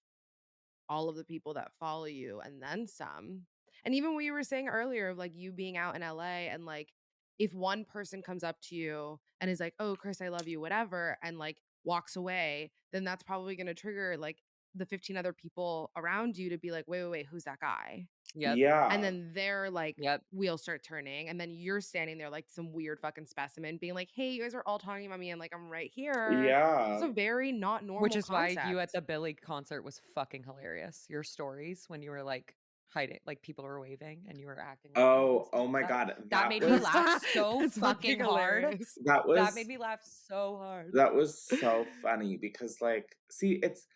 Speaker 1: all of the people that follow you and then some. And even what you were saying earlier of like you being out in LA and like if one person comes up to you and is like, "Oh, Chris, I love you," whatever, and like walks away, then that's probably going to trigger like the 15 other people around you to be like, "Wait, wait, wait, who's that guy?"
Speaker 2: Yep.
Speaker 1: And
Speaker 3: Yeah.
Speaker 1: then their like
Speaker 2: Yep.
Speaker 1: wheels start turning and then you're standing there like some weird fucking specimen being like, "Hey, you guys are all talking about me and like I'm right here." It's
Speaker 3: Yeah.
Speaker 1: a very not
Speaker 2: Which
Speaker 1: normal
Speaker 2: is why you at
Speaker 1: concept.
Speaker 2: the Billy concert was fucking hilarious. Your stories when you were, like, hiding like, people were waving and you were acting like them and
Speaker 3: Oh,
Speaker 2: stuff.
Speaker 3: oh my
Speaker 2: That
Speaker 3: god,
Speaker 2: that made me laugh so
Speaker 1: That's fucking
Speaker 2: fucking hard.
Speaker 1: hilarious.
Speaker 3: that
Speaker 2: That made
Speaker 3: was
Speaker 2: me laugh so hard.
Speaker 3: that was so funny because, like, see, it's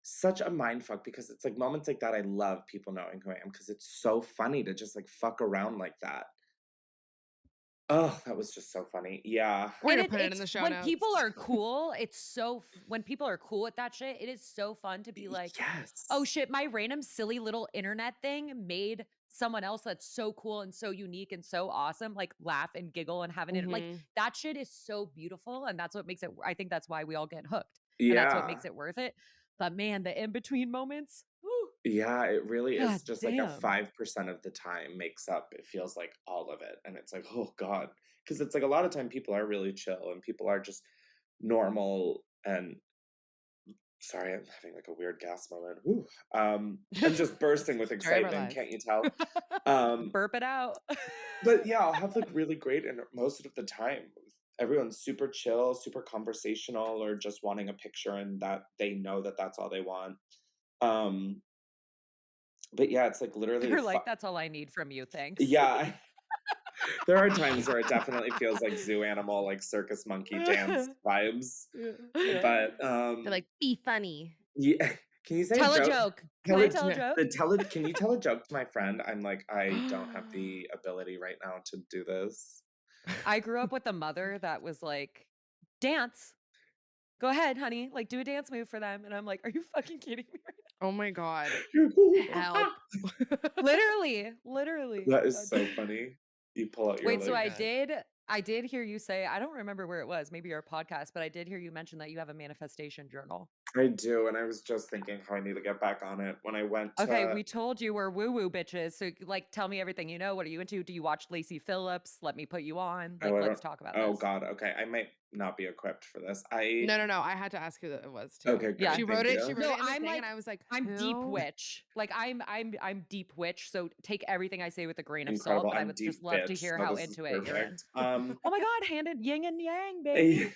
Speaker 3: such a mind fuck because it's, like, moments like that, I love people knowing who I am because it's so funny to just, like, fuck around like that. Oh, that was just so funny. Yeah.
Speaker 1: We're
Speaker 2: And
Speaker 1: gonna put it in
Speaker 2: it's
Speaker 1: the show
Speaker 2: when people
Speaker 1: notes.
Speaker 2: are cool, it's so f when people are cool with that shit, it is so fun to be like, "Oh,
Speaker 3: Yes.
Speaker 2: shit, my random silly little internet thing made someone else that's so cool and so unique and so awesome, like, laugh and giggle and have an in like,
Speaker 1: Mhm.
Speaker 2: that shit is so beautiful, and that's what makes it I think that's why we all get hooked, and that's what makes
Speaker 3: Yeah.
Speaker 2: it worth it. But man, the in between moments, whoo,
Speaker 3: Yeah, it really is
Speaker 2: god
Speaker 3: just, like, a
Speaker 2: damn.
Speaker 3: 5% of the time makes up, it feels like, all of it, and it's like, "Oh god," because it's like a lot of time people are really chill and people are just normal and sorry, I'm having, like, a weird gas moment. Whew. I'm just bursting with
Speaker 1: Story of our
Speaker 3: excitement,
Speaker 1: lives.
Speaker 3: can't you tell? Um,
Speaker 2: Burp it out.
Speaker 3: but yeah, I'll have, like, really great most of the time. Everyone's super chill, super conversational, or just wanting a picture and that they know that that's all they want. Um, but yeah, it's, like, literally
Speaker 2: They're like, "That's all I need from you, thanks."
Speaker 3: yeah, there are times where it definitely feels like zoo animal, like circus monkey dance vibes,
Speaker 2: Yeah.
Speaker 3: but,
Speaker 1: They're like, "Be funny."
Speaker 3: yeah. Can you say a
Speaker 2: Tell a
Speaker 3: joke?
Speaker 2: joke. Can
Speaker 3: Tell
Speaker 2: I
Speaker 3: it
Speaker 2: tell a joke?
Speaker 3: can you tell a joke to my friend? I'm like, "I don't have the ability right now to do this."
Speaker 2: I grew up with a mother that was like, "Dance. Go ahead, honey. Like, do a dance move for them." And I'm like, "Are you fucking kidding me right
Speaker 1: Oh my god.
Speaker 3: You're cool.
Speaker 1: Help.
Speaker 2: now?" Literally, literally.
Speaker 3: That is
Speaker 2: God
Speaker 3: so
Speaker 2: damn.
Speaker 3: funny. You pull out your,
Speaker 2: Wait,
Speaker 1: Oh
Speaker 2: so
Speaker 1: my
Speaker 3: like
Speaker 1: god.
Speaker 2: I did hear you say I don't remember where it was, maybe your podcast, but I did hear you mention that you have a manifestation journal.
Speaker 3: I do, and I was just thinking how I need to get back on it. When I went
Speaker 2: Okay,
Speaker 3: to
Speaker 2: we told you we're woo-woo bitches, so, like, tell me everything you know. What are you into? Do you watch Lacey Phillips? Let me put you on.
Speaker 3: oh,
Speaker 2: Like,
Speaker 3: I
Speaker 2: let's
Speaker 3: don't
Speaker 2: talk about
Speaker 3: oh
Speaker 2: this.
Speaker 3: god, okay, I might not be equipped for this.
Speaker 1: No, no, no, I had to ask who that it was too.
Speaker 3: Okay,
Speaker 2: Yeah.
Speaker 3: great, thank
Speaker 1: She
Speaker 3: you.
Speaker 1: wrote
Speaker 2: No,
Speaker 1: it in the
Speaker 2: I'm
Speaker 1: thing and
Speaker 2: like
Speaker 1: I was like,
Speaker 2: I'm deep
Speaker 1: "Who?"
Speaker 2: witch. Like I'm deep witch, so take everything I say with a grain of salt,
Speaker 3: Incredible,
Speaker 2: but I
Speaker 3: I'm
Speaker 2: would just
Speaker 3: deep
Speaker 2: love to
Speaker 3: bitch,
Speaker 2: hear
Speaker 3: so
Speaker 2: how
Speaker 3: this is
Speaker 2: into it you're in.
Speaker 3: perfect.
Speaker 2: Oh my god, hand in yin and yang,
Speaker 3: I
Speaker 2: baby.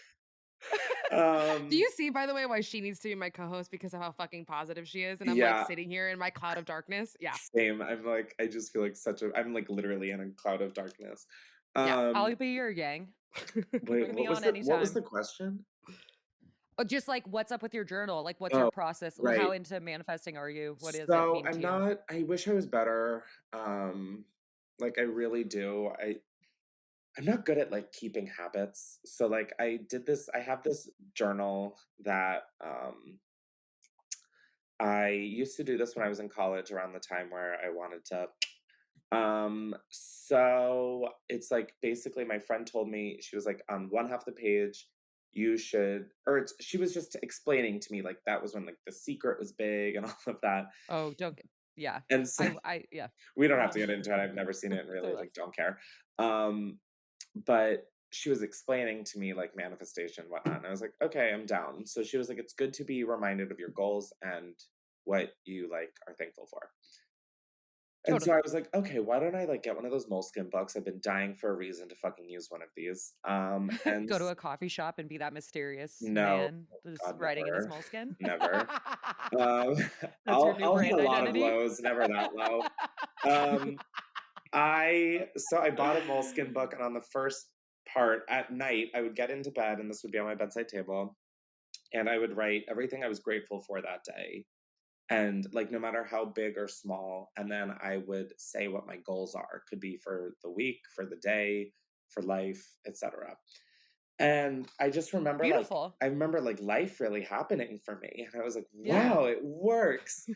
Speaker 1: Do
Speaker 3: um,
Speaker 1: you see, by the way, why she needs to be my co-host because of how fucking positive she is? And I'm like
Speaker 3: yeah,
Speaker 1: sitting here in my cloud of darkness. Yeah.
Speaker 3: same, I'm like I just feel like I'm, like, literally in a cloud of darkness.
Speaker 1: Yeah.
Speaker 2: I'll
Speaker 3: Um,
Speaker 2: be your yang.
Speaker 3: wait,
Speaker 2: Bring me on
Speaker 3: what was
Speaker 2: anytime.
Speaker 3: the question?
Speaker 2: Just like what's up with your journal? Like what's your
Speaker 3: Oh,
Speaker 2: process? How
Speaker 3: right.
Speaker 2: into manifesting are you? What does it
Speaker 3: So,
Speaker 2: mean to you?
Speaker 3: I wish I was better, like, I really do. I'm not good at, like, keeping habits. So, like, I have this journal that, I used to do this when I was in college around the time where I wanted to so it's like basically my friend told me, she was like, on one half the page, you should or she was just explaining to me like that was when like The Secret was big and all of that.
Speaker 2: Oh, don't. Yeah.
Speaker 3: And so
Speaker 2: Yeah.
Speaker 3: we don't have to get into it. I've never seen it and really,
Speaker 2: Clearly.
Speaker 3: like, don't care. But she was explaining to me, like, manifestation, and whatnot, and I was like, "Okay, I'm down." So she was like, "It's good to be reminded of your goals and what you, like, are thankful for." And so I
Speaker 2: Totally.
Speaker 3: was like, "Okay, why don't I, like, get one of those moleskin books? I've been dying for a reason to fucking use one of these." And
Speaker 2: Go to a coffee shop and be that mysterious
Speaker 3: no,
Speaker 2: man just
Speaker 3: God,
Speaker 2: writing in his
Speaker 3: never.
Speaker 2: moleskin?
Speaker 3: Never. Um,
Speaker 2: That's your new
Speaker 3: I'll hit a
Speaker 2: brand
Speaker 3: lot of
Speaker 2: identity?
Speaker 3: lows, never that low. Um, I bought a moleskin book, and on the first part at night, I would get into bed, and this would be on my bedside table, and I would write everything I was grateful for that day, and like no matter how big or small, and then I would say what my goals are. Could be for the week, for the day, for life, etc. And I just remember like
Speaker 2: Beautiful.
Speaker 3: I remember like life really happening for me, and I was like,
Speaker 2: Yeah.
Speaker 3: wow, it works.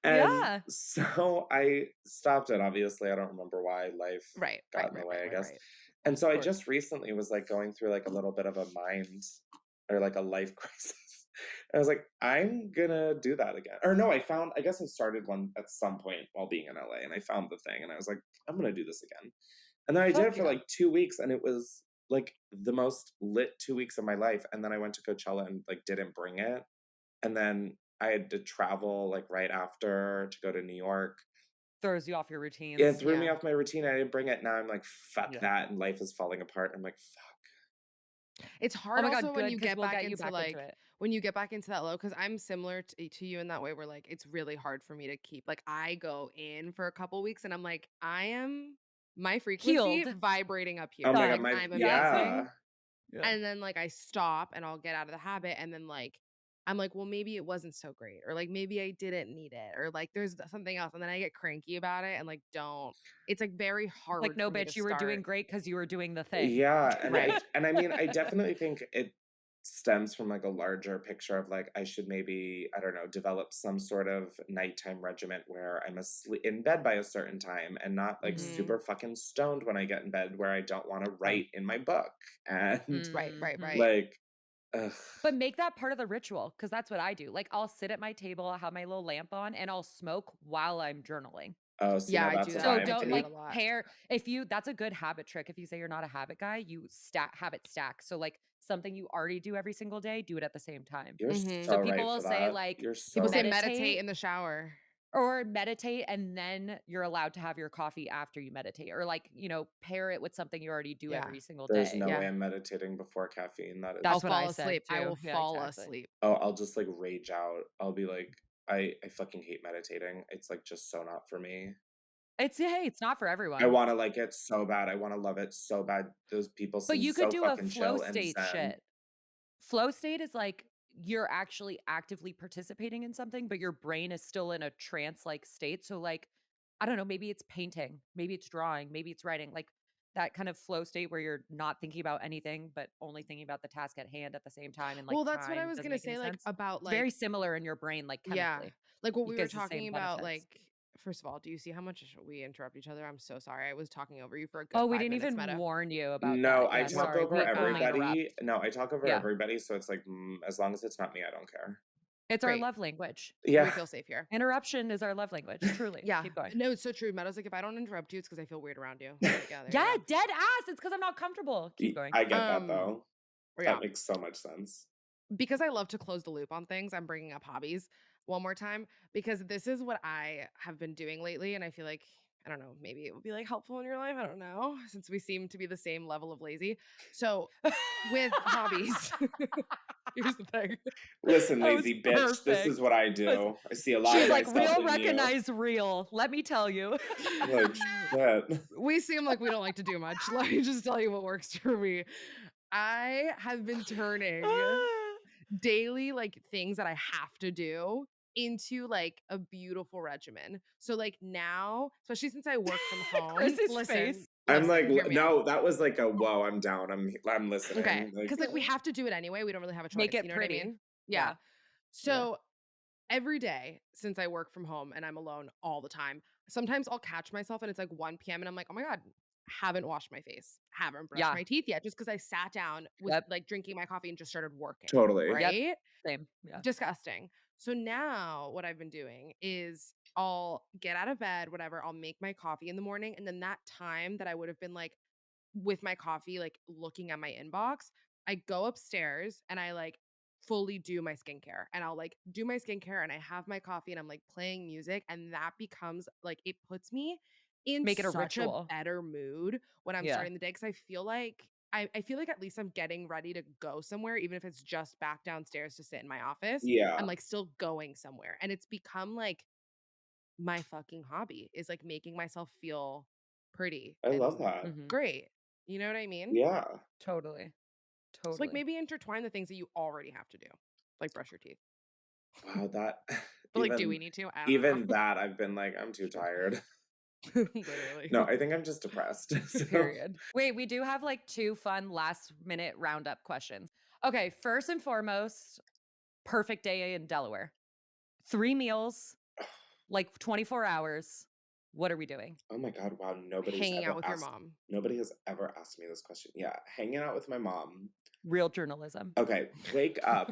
Speaker 3: And
Speaker 2: Yeah.
Speaker 3: so I stopped it, obviously, I don't remember why life
Speaker 1: Right, right,
Speaker 3: got in the
Speaker 1: right,
Speaker 3: way,
Speaker 1: right,
Speaker 3: I
Speaker 1: right,
Speaker 3: guess.
Speaker 1: right.
Speaker 3: And so
Speaker 2: Of
Speaker 3: I
Speaker 2: course.
Speaker 3: just recently was, like, going through, like, a little bit of a mind or, like, a life crisis. And I was like, "I'm gonna do that again." Or no, I guess I started one at some point while being in LA, and I found the thing, and I was like, "I'm gonna do this again." And then I did
Speaker 2: Fuck
Speaker 3: it for,
Speaker 1: Yeah.
Speaker 3: like, 2 weeks, and it was, like, the most lit 2 weeks of my life, and then I went to Coachella and, like, didn't bring it. And then I had to travel, like, right after to go to New York.
Speaker 2: Throws you off your
Speaker 3: It
Speaker 2: routines.
Speaker 3: threw me
Speaker 1: Yeah.
Speaker 3: off my routine, I didn't bring it, now I'm like, "Fuck
Speaker 2: Yeah.
Speaker 3: that," and life is falling apart, I'm like, "Fuck."
Speaker 1: It's
Speaker 2: Oh
Speaker 1: hard
Speaker 2: my god,
Speaker 1: also when
Speaker 2: good,
Speaker 1: you
Speaker 2: because 'cause
Speaker 1: get
Speaker 2: we'll
Speaker 1: back
Speaker 2: get you
Speaker 1: into,
Speaker 2: back into
Speaker 1: like
Speaker 2: it.
Speaker 1: when you get back into that low, because 'cause I'm similar to you in that way where, like, it's really hard for me to keep like, I go in for a couple weeks and I'm like, "I am my frequency
Speaker 2: Healed.
Speaker 1: vibrating up
Speaker 3: Oh
Speaker 1: here,
Speaker 3: my god,
Speaker 1: like,
Speaker 2: Done.
Speaker 3: my
Speaker 1: I'm
Speaker 2: Yeah.
Speaker 1: amazing."
Speaker 3: yeah.
Speaker 2: Yeah.
Speaker 1: And then, like, I stop and I'll get out of the habit, and then, like, I'm like, "Well, maybe it wasn't so great," or, like, "Maybe I didn't need it," or, like, "There's something else," and then I get cranky about it and, like, don't it's, like, very
Speaker 2: It's like,
Speaker 1: hard
Speaker 2: "No,
Speaker 1: for me to
Speaker 2: bitch, you were doing
Speaker 1: start.
Speaker 2: great because you were doing the thing."
Speaker 3: Yeah,
Speaker 1: Right.
Speaker 3: and I mean, I definitely think it stems from, like, a larger picture of, like, I should maybe, I don't know, develop some sort of nighttime regiment where I'm asleep in bed by a certain time and not, like,
Speaker 2: Mhm.
Speaker 3: super fucking stoned when I get in bed where I don't wanna
Speaker 2: Done.
Speaker 3: write in my book, and,
Speaker 1: Right, right,
Speaker 2: Mhm.
Speaker 1: right.
Speaker 3: like, ugh.
Speaker 2: But make that part of the ritual, because that's what I do. Like, I'll sit at my table, I'll have my little lamp on, and I'll smoke while I'm journaling.
Speaker 3: Oh, see,
Speaker 1: Yeah,
Speaker 3: now
Speaker 1: I do
Speaker 3: that's a
Speaker 1: that.
Speaker 2: So
Speaker 1: I
Speaker 3: vibe
Speaker 1: do
Speaker 2: don't,
Speaker 1: that
Speaker 3: too.
Speaker 1: a
Speaker 2: like,
Speaker 1: lot.
Speaker 2: pair if you that's a good habit trick. If you say you're not a habit guy, you stack habit stack. So, like, something you already do every single day, do it at the same time.
Speaker 3: You're
Speaker 1: Mhm.
Speaker 2: So
Speaker 3: so
Speaker 2: people
Speaker 3: right
Speaker 2: will
Speaker 3: for
Speaker 2: say,
Speaker 3: that.
Speaker 2: like,
Speaker 3: You're
Speaker 1: People
Speaker 3: so
Speaker 1: say
Speaker 3: right.
Speaker 1: meditate
Speaker 2: meditate
Speaker 1: in the shower.
Speaker 2: or meditate, and then you're allowed to have your coffee after you meditate, or, like, pair it with something you already do
Speaker 1: Yeah.
Speaker 2: every single
Speaker 3: There's
Speaker 2: day.
Speaker 3: no way
Speaker 1: Yeah.
Speaker 3: I'm meditating before caffeine, that
Speaker 1: I'll
Speaker 2: That's
Speaker 3: is
Speaker 2: what I
Speaker 1: fall
Speaker 2: said
Speaker 1: asleep. I
Speaker 2: too.
Speaker 1: will
Speaker 2: Yeah,
Speaker 1: fall
Speaker 2: exactly.
Speaker 1: asleep.
Speaker 3: oh, I'll just, like, rage out. I'll be like, I fucking hate meditating. It's, like, just so not for me.
Speaker 2: Hey, it's not for
Speaker 3: I
Speaker 2: everyone.
Speaker 3: wanna like it so bad. I wanna love it so bad. Those people
Speaker 2: But
Speaker 3: seem
Speaker 2: you could
Speaker 3: so
Speaker 2: do a
Speaker 3: fucking
Speaker 2: flow
Speaker 3: chill and
Speaker 2: state
Speaker 3: zen.
Speaker 2: shit. Flow state is like you're actually actively participating in something, but your brain is still in a trance-like state. So, like, I don't know, maybe it's painting, maybe it's drawing, maybe it's writing, like that kind of flow state where you're not thinking about anything, but only thinking about the task at hand at the same time, and like
Speaker 1: Well, that's what I
Speaker 2: time
Speaker 1: was
Speaker 2: doesn't
Speaker 1: gonna
Speaker 2: make any
Speaker 1: say, like,
Speaker 2: sense.
Speaker 1: about,
Speaker 2: It's very
Speaker 1: like
Speaker 2: similar in your brain, like
Speaker 1: yeah,
Speaker 2: chemically.
Speaker 1: like, what
Speaker 2: It
Speaker 1: we were
Speaker 2: gives the
Speaker 1: talking
Speaker 2: same
Speaker 1: about,
Speaker 2: benefits.
Speaker 1: like first of all, do you see how much we interrupt each other? I'm so sorry. I was talking over you for a good
Speaker 2: Oh, we
Speaker 1: 5
Speaker 2: didn't
Speaker 1: minutes,
Speaker 2: even
Speaker 1: Meta.
Speaker 2: warn you about
Speaker 3: No,
Speaker 2: that.
Speaker 3: I
Speaker 2: Yeah,
Speaker 3: talk
Speaker 1: Well,
Speaker 2: sorry.
Speaker 3: over
Speaker 2: We only
Speaker 3: everybody.
Speaker 2: interrupt.
Speaker 3: No, I talk over
Speaker 2: Yeah.
Speaker 3: everybody, so it's like, as long as it's not me, I don't care.
Speaker 2: It's our
Speaker 1: great.
Speaker 2: love language.
Speaker 1: We
Speaker 3: Yeah.
Speaker 1: feel safe here.
Speaker 2: Interruption is our love language, truly.
Speaker 1: Yeah.
Speaker 2: Keep going.
Speaker 1: No, it's so true. Meta's like, "If I don't interrupt you, it's because I feel weird around you." I'm like, "Yeah, there you
Speaker 2: Yeah,
Speaker 1: go."
Speaker 2: dead ass. It's because 'cause I'm not comfortable. Keep going.
Speaker 3: I get that,
Speaker 1: Um,
Speaker 3: though. That
Speaker 1: yeah.
Speaker 3: makes so much sense.
Speaker 1: Because I love to close the loop on things, I'm bringing up hobbies one more time because this is what I have been doing lately, and I feel like I don't know, maybe it would be, like, helpful in your life, I don't know, since we seem to be the same level of lazy. So, with hobbies here's the thing.
Speaker 3: Listen,
Speaker 2: That was
Speaker 3: lazy bitch, this is
Speaker 2: perfect.
Speaker 3: what I
Speaker 2: That was
Speaker 3: do. I see a lot
Speaker 2: She's
Speaker 3: of
Speaker 2: like,
Speaker 3: myself
Speaker 2: "Real
Speaker 3: in you.
Speaker 2: recognize real, let me tell you."
Speaker 3: Like, shit.
Speaker 1: We seem like we don't like to do much. Let me just tell you what works for me. I have been turning daily, like, things that I have to do into, like, a beautiful regimen. So, like, now, especially since I work from home
Speaker 2: Chris's
Speaker 1: listen,
Speaker 2: face.
Speaker 3: I'm like,
Speaker 1: listen, hear me out.
Speaker 3: no, that was like a whoa, I'm down. I'm
Speaker 1: Okay,
Speaker 3: listening. Like,
Speaker 1: because like, we have to do it anyway, we don't really have a
Speaker 2: Make
Speaker 1: choice, you
Speaker 2: it
Speaker 1: know what I
Speaker 2: pretty.
Speaker 1: mean? Yeah.
Speaker 2: Yeah, yeah.
Speaker 1: So, every day since I work from home and I'm alone all the time, sometimes I'll catch myself and it's, like, 1 PM and I'm like, "Oh my god, haven't washed my face, haven't brushed
Speaker 2: Yeah.
Speaker 1: my teeth yet," just because I sat down, was,
Speaker 2: Yep,
Speaker 1: like, drinking my coffee and just started working,
Speaker 3: totally.
Speaker 2: yep.
Speaker 1: right?
Speaker 2: Same, yeah.
Speaker 1: Disgusting. So now what I've been doing is I'll get out of bed, whatever. I'll make my coffee in the morning. And then that time that I would have been like with my coffee, like looking at my inbox, I go upstairs and I like fully do my skincare. And I'll like do my skincare and I have my coffee and I'm like playing music. And that becomes like, it puts me in
Speaker 2: Make it a
Speaker 1: such a
Speaker 2: ritual.
Speaker 1: better mood when I'm
Speaker 2: Yeah.
Speaker 1: starting the day. Cause I feel like I feel like at least I'm getting ready to go somewhere, even if it's just back downstairs to sit in my office.
Speaker 3: Yeah.
Speaker 1: I'm like still going somewhere. And it's become like my fucking hobby is like making myself feel pretty
Speaker 3: I love
Speaker 1: and
Speaker 3: that.
Speaker 2: Mhm.
Speaker 1: great. You know what I mean?
Speaker 3: Yeah.
Speaker 2: Totally.
Speaker 1: So like
Speaker 2: Totally.
Speaker 1: maybe intertwine the things that you already have to do, like brush your teeth.
Speaker 3: Wow, that
Speaker 1: But like, do we
Speaker 3: even
Speaker 1: need to? I don't
Speaker 3: even
Speaker 1: know.
Speaker 3: that I've been like, I'm too tired.
Speaker 1: Literally.
Speaker 3: No, I think I'm just depressed. So
Speaker 2: Period. Wait, we do have like 2 fun last minute roundup questions. Okay, first and foremost, perfect day in Delaware. 3 meals, like 24 hours. What are we doing?
Speaker 3: oh my God, wow,
Speaker 1: Hanging out with your mom.
Speaker 3: nobody has ever asked me this question. Yeah, hanging out with my mom.
Speaker 2: Real journalism.
Speaker 3: Okay, wake up.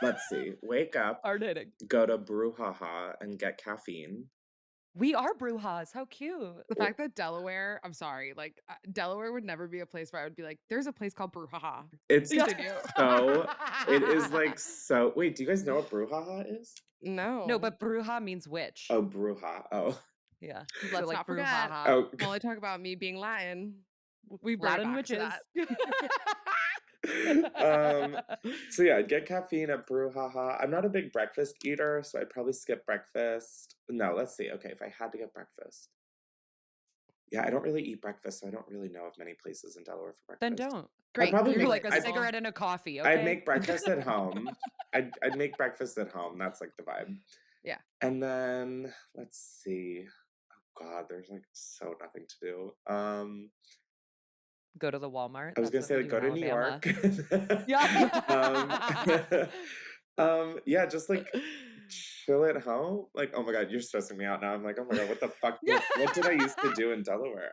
Speaker 3: Let's see. Wake up,
Speaker 2: Hard hitting.
Speaker 3: go to Brouhaha and get caffeine.
Speaker 2: We are Brujas. How cute.
Speaker 1: The fact that Delaware, I'm sorry, like Delaware would never be a place where I would be like, there's a place called Brouhaha.
Speaker 3: It's
Speaker 1: Continue.
Speaker 3: so, it is like so, wait, do you guys know what Brouhaha is?
Speaker 1: No.
Speaker 2: No, but Bruja means witch.
Speaker 3: Oh, Bruja. Oh.
Speaker 2: Yeah.
Speaker 1: Let's
Speaker 2: So, like,
Speaker 1: not forget.
Speaker 2: brouhaha.
Speaker 3: Oh.
Speaker 1: While I talk about me being Latin, we bring
Speaker 2: Latin
Speaker 1: it back
Speaker 2: witches.
Speaker 1: to that.
Speaker 3: So yeah, I'd get caffeine at Brouhaha. I'm not a big breakfast eater, so I'd probably skip breakfast. No, let's see. Okay, if I had to get breakfast. Yeah, I don't really eat breakfast, so I don't really know of many places in Delaware for
Speaker 2: Then
Speaker 3: breakfast.
Speaker 2: don't.
Speaker 1: Great.
Speaker 3: probably
Speaker 2: You're
Speaker 3: make
Speaker 2: like a
Speaker 3: I'd-
Speaker 2: cigarette and a coffee, okay?
Speaker 3: I'd make breakfast at home. I'd make breakfast at home. That's like the vibe.
Speaker 1: Yeah.
Speaker 3: And then let's see. Oh God, there's like so nothing to do.
Speaker 2: Go to the Walmart.
Speaker 3: I was gonna
Speaker 2: That's what
Speaker 3: say
Speaker 2: we
Speaker 3: like
Speaker 2: do
Speaker 3: go
Speaker 2: in
Speaker 3: to New
Speaker 2: Alabama.
Speaker 3: York.
Speaker 2: Yeah.
Speaker 3: Yeah, just like chill at home. Like, oh my God, you're stressing me out now. I'm like, oh my God, what the fuck? What did I used to do in Delaware?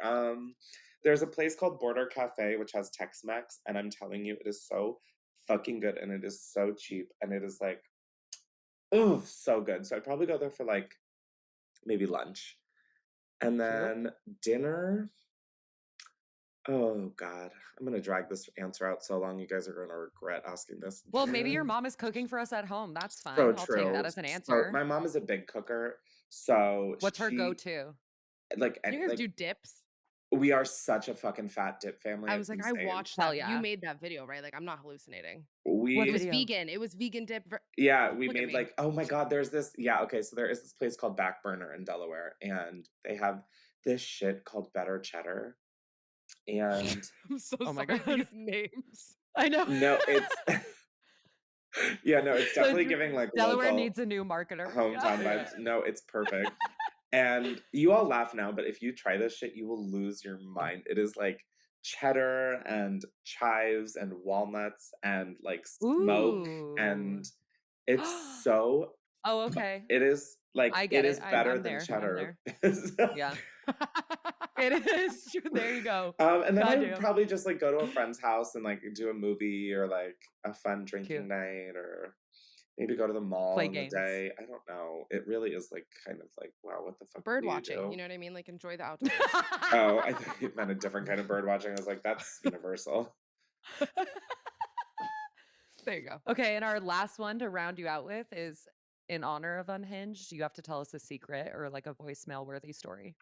Speaker 3: There's a place called Border Cafe, which has Tex-Mex, and I'm telling you, it is so fucking good, and it is so cheap, and it is like, oh, so good. So I'd probably go there for like maybe lunch, and then dinner. Oh God, I'm gonna drag this answer out so long. You guys are gonna regret asking this.
Speaker 2: Well, maybe your mom is cooking for us at home. That's fine.
Speaker 3: So
Speaker 2: I'll
Speaker 3: true.
Speaker 2: take that as an
Speaker 3: So
Speaker 2: answer.
Speaker 3: my mom is a big cooker, so
Speaker 2: What's her
Speaker 3: she-
Speaker 2: go-to?
Speaker 3: Like,
Speaker 1: You guys
Speaker 3: like
Speaker 1: do dips?
Speaker 3: we are such a fucking fat dip family.
Speaker 1: I
Speaker 3: it's
Speaker 1: was like,
Speaker 3: insane.
Speaker 1: I watched
Speaker 2: Hell
Speaker 1: that.
Speaker 2: yeah.
Speaker 1: You made that video, right? Like, I'm not hallucinating.
Speaker 3: We
Speaker 1: It was
Speaker 2: video?
Speaker 1: vegan. It was vegan dip.
Speaker 3: yeah, we
Speaker 1: Look at
Speaker 3: made
Speaker 1: me.
Speaker 3: like, oh my God, there's this. Yeah, okay, so there is this place called Back Burner in Delaware, and they have this shit called Better Cheddar. And
Speaker 1: I'm so
Speaker 2: Oh my
Speaker 1: sorry,
Speaker 2: God.
Speaker 1: these names.
Speaker 2: I know.
Speaker 3: no, it's yeah, no, it's definitely giving like
Speaker 2: Delaware
Speaker 3: local
Speaker 2: needs a new marketer.
Speaker 3: hometown
Speaker 2: Yeah.
Speaker 3: vibes. No, it's perfect. And you all laugh now, but if you try this shit, you will lose your mind. It is like cheddar and chives and walnuts and like smoke, and it's so.
Speaker 2: Oh, okay.
Speaker 3: It is like
Speaker 2: I get
Speaker 3: it
Speaker 2: it.
Speaker 3: is better
Speaker 2: I'm
Speaker 3: than
Speaker 2: there. I'm
Speaker 3: cheddar.
Speaker 2: Yeah. It is true. There you go.
Speaker 3: And then I would
Speaker 2: Goddamn.
Speaker 3: probably just like go to a friend's house and like do a movie or like a fun drinking
Speaker 2: Cute.
Speaker 3: night, or maybe go to the mall
Speaker 2: Play
Speaker 3: in
Speaker 2: games.
Speaker 3: the day. I don't know. It really is like kind of like, wow, what the fuck?
Speaker 1: Bird
Speaker 3: do you
Speaker 1: watching.
Speaker 3: do?
Speaker 1: You know what I mean? Like, enjoy the outdoors.
Speaker 3: Oh, I thought you meant a different kind of bird watching. I was like, that's universal.
Speaker 1: There you go.
Speaker 2: Okay, and our last one to round you out with is in honor of Unhinged. You have to tell us a secret or like a voicemail worthy story.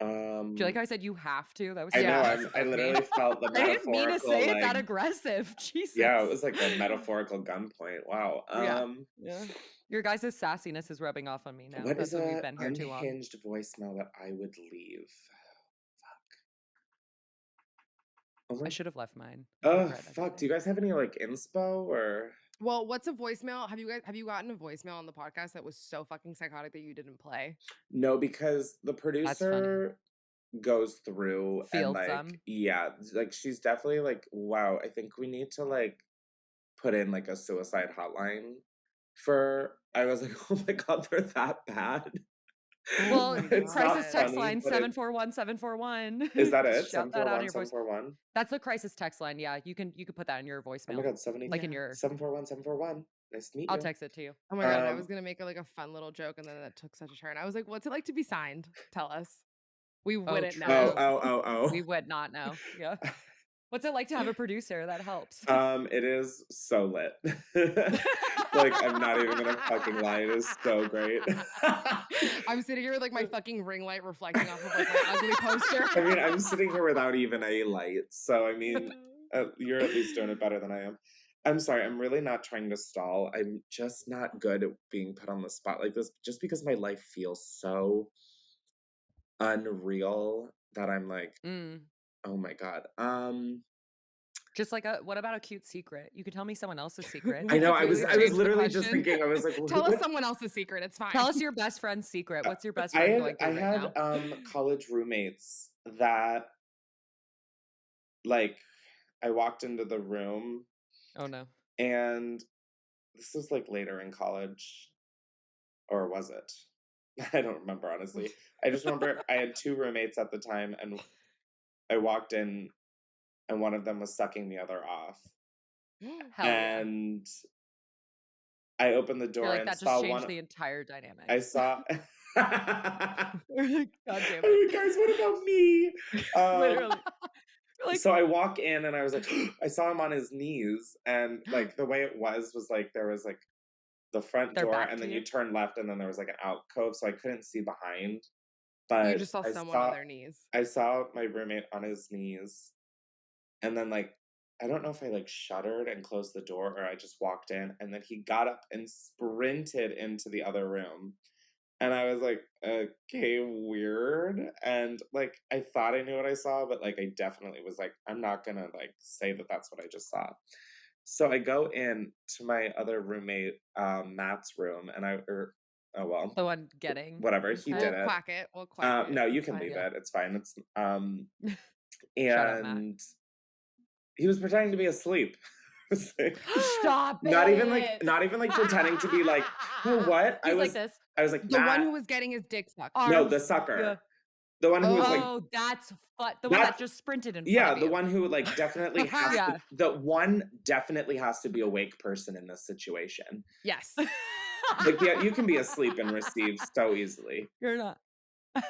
Speaker 2: Do you like how I said you have to? That was
Speaker 3: I
Speaker 2: so
Speaker 3: know.
Speaker 2: aggressive
Speaker 3: I
Speaker 2: of me.
Speaker 3: literally felt the
Speaker 2: I didn't mean to
Speaker 3: metaphorical.
Speaker 2: say it
Speaker 3: like,
Speaker 2: that aggressive. Jesus.
Speaker 3: yeah, it was like a metaphorical gunpoint. Wow.
Speaker 2: Yeah. Your guys' sassiness is rubbing off on me now.
Speaker 3: What
Speaker 2: That's
Speaker 3: is
Speaker 2: when
Speaker 3: an
Speaker 2: we've been here too long.
Speaker 3: unhinged voicemail that I would leave? Fuck. Oh
Speaker 2: I should have left mine.
Speaker 3: Oh fuck! Do you guys have any like inspo or?
Speaker 1: Well, what's a voicemail? Have you gotten a voicemail on the podcast that was so fucking psychotic that you didn't play?
Speaker 3: No, because the producer goes through and
Speaker 2: Fields
Speaker 3: like
Speaker 2: them.
Speaker 3: yeah, like she's definitely like, wow, I think we need to like put in like a suicide hotline for. I was like, oh my God, they're that bad.
Speaker 2: Well,
Speaker 3: It's
Speaker 2: crisis
Speaker 3: not
Speaker 2: text
Speaker 3: funny,
Speaker 2: line
Speaker 3: but
Speaker 2: 741-741.
Speaker 3: Is that it?
Speaker 2: Shout that out of your voice.
Speaker 3: 741.
Speaker 2: That's the crisis text line. Yeah, you can put that in your voicemail.
Speaker 3: Oh my God, 70.
Speaker 2: Like in your
Speaker 3: 741. Nice to meet
Speaker 2: I'll
Speaker 3: you.
Speaker 2: text it to you.
Speaker 1: Oh my God, and I
Speaker 3: Um,
Speaker 1: was gonna make a fun little joke, and then that took such a turn. I was like, "What's it like to be signed? Tell us." We
Speaker 2: Oh,
Speaker 1: wouldn't
Speaker 2: true.
Speaker 3: oh,
Speaker 1: know.
Speaker 3: oh, oh,
Speaker 2: We would not know. Yeah. What's it like to have a producer? That helps.
Speaker 3: It is so lit. Like, I'm not even gonna fucking lie, it is so great.
Speaker 1: I'm sitting here with like my fucking ring light reflecting off of like my ugly poster.
Speaker 3: I mean, I'm sitting here without even a light, so I mean, you're at least doing it better than I am. I'm sorry, I'm really not trying to stall. I'm just not good at being put on the spot like this, just because my life feels so unreal that I'm like,
Speaker 2: Mm.
Speaker 3: oh my God.
Speaker 2: Just like what about a cute secret? You could tell me someone else's secret.
Speaker 3: I
Speaker 1: We
Speaker 3: know, I
Speaker 1: completely
Speaker 3: was I was
Speaker 1: changed the
Speaker 3: literally just
Speaker 1: question.
Speaker 3: thinking, I was like,
Speaker 1: Tell us
Speaker 3: what?
Speaker 1: someone else's secret. It's fine.
Speaker 2: Tell us your best friend's secret. What's your best
Speaker 3: I
Speaker 2: friend
Speaker 3: had
Speaker 2: going
Speaker 3: I
Speaker 2: through right
Speaker 3: had
Speaker 2: now?
Speaker 3: college roommates that like I walked into the room
Speaker 2: Oh no.
Speaker 3: and this was like later in college, or was it? I don't remember honestly. I just remember I had two roommates at the time and I walked in and one of them was sucking the other off.
Speaker 2: Hell yeah.
Speaker 3: And I opened the
Speaker 2: You're
Speaker 3: door
Speaker 2: like,
Speaker 3: and
Speaker 2: that just
Speaker 3: saw
Speaker 2: changed
Speaker 3: one.
Speaker 2: the entire dynamic.
Speaker 3: I saw.
Speaker 2: God damn
Speaker 3: I'm
Speaker 2: it.
Speaker 3: like, guys, what about me?
Speaker 2: Literally. You're like,
Speaker 3: So I walk in and I was like, I saw him on his knees, and like the way it was like there was like the front
Speaker 2: they're
Speaker 3: door,
Speaker 2: back
Speaker 3: and
Speaker 2: to
Speaker 3: then
Speaker 2: you?
Speaker 3: you turn left, and then there was like an alcove, so I couldn't see behind.
Speaker 1: You
Speaker 3: But
Speaker 1: just saw
Speaker 3: I
Speaker 1: someone on
Speaker 3: saw
Speaker 1: their knees.
Speaker 3: I saw my roommate on his knees, and then like I don't know if I like shuddered and closed the door or I just walked in, and then he got up and sprinted into the other room. And I was like, okay, weird. And like, I thought I knew what I saw, but like, I definitely was like, I'm not gonna like say that that's what I just saw. So I go in to my other roommate, Matt's room, and oh well,
Speaker 2: The one getting.
Speaker 3: whatever. He
Speaker 2: Okay.
Speaker 3: did
Speaker 1: We'll
Speaker 3: it.
Speaker 1: quack it. We'll quack it.
Speaker 3: No, you
Speaker 1: It's
Speaker 3: can
Speaker 1: fine.
Speaker 3: leave
Speaker 2: Yeah.
Speaker 3: it. It's fine. It's
Speaker 2: Shut up, Matt.
Speaker 3: and he was pretending to be asleep.
Speaker 2: Stop
Speaker 3: Not even
Speaker 2: it.
Speaker 3: like pretending to be like, you know what?
Speaker 2: He's like this.
Speaker 3: I was like,
Speaker 1: The one
Speaker 3: Matt,
Speaker 1: who was getting his dick sucked.
Speaker 3: no, the
Speaker 2: Arms.
Speaker 3: sucker.
Speaker 2: Yeah.
Speaker 3: The one who was like,
Speaker 2: Oh, that's the one
Speaker 3: that,
Speaker 2: that just sprinted in front
Speaker 3: yeah,
Speaker 2: of
Speaker 3: the
Speaker 2: you.
Speaker 3: one who like definitely has
Speaker 2: Yeah.
Speaker 3: to, the one definitely has to be a awake person in this situation.
Speaker 1: Yes.
Speaker 3: Like, yeah, you can be asleep and receive so easily.
Speaker 2: You're not.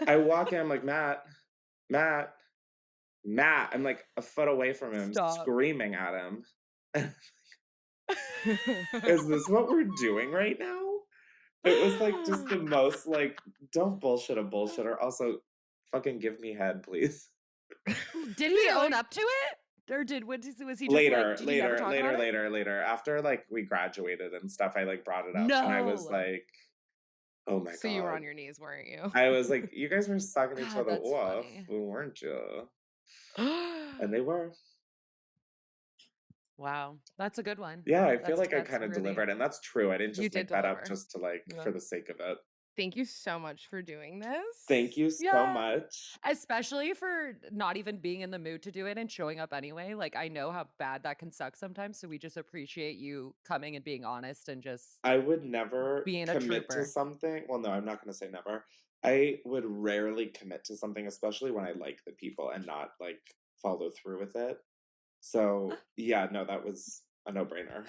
Speaker 3: I walk in, I'm like, Matt. I'm like a foot away from him,
Speaker 2: Stop.
Speaker 3: screaming at him. Is this what we're doing right now? It was like just the most like, don't bullshit a bullshitter. Also, fucking give me head, please.
Speaker 2: Did he own up to it? Or was he just
Speaker 3: Later,
Speaker 2: like, did he never talk about it?
Speaker 3: later. After like we graduated and stuff, I like brought it up and I was
Speaker 2: No.
Speaker 3: like, oh my
Speaker 1: So
Speaker 3: God.
Speaker 1: you were on your knees, weren't you?
Speaker 3: I was like, you guys were sucking each
Speaker 2: God,
Speaker 3: other
Speaker 2: that's
Speaker 3: off,
Speaker 2: funny.
Speaker 3: weren't you? And they were.
Speaker 2: Wow. That's a good one.
Speaker 3: Yeah, I feel
Speaker 2: That's
Speaker 3: like I kind of
Speaker 2: worthy.
Speaker 3: delivered, and that's true. I didn't
Speaker 1: You
Speaker 3: just
Speaker 1: did
Speaker 3: make that up
Speaker 1: deliver.
Speaker 3: just to like
Speaker 2: Yeah.
Speaker 3: for the sake of it.
Speaker 1: Thank you so much for doing this.
Speaker 3: Thank you so
Speaker 2: Yeah.
Speaker 3: much.
Speaker 2: Especially for not even being in the mood to do it and showing up anyway. Like, I know how bad that can suck sometimes. So we just appreciate you coming and being honest and just
Speaker 3: I would never
Speaker 2: being a
Speaker 3: commit to
Speaker 2: trooper.
Speaker 3: something. Well, no, I'm not going to say never. I would rarely commit to something, especially when I like the people and not like follow through with it. So, yeah, no, that was a no-brainer.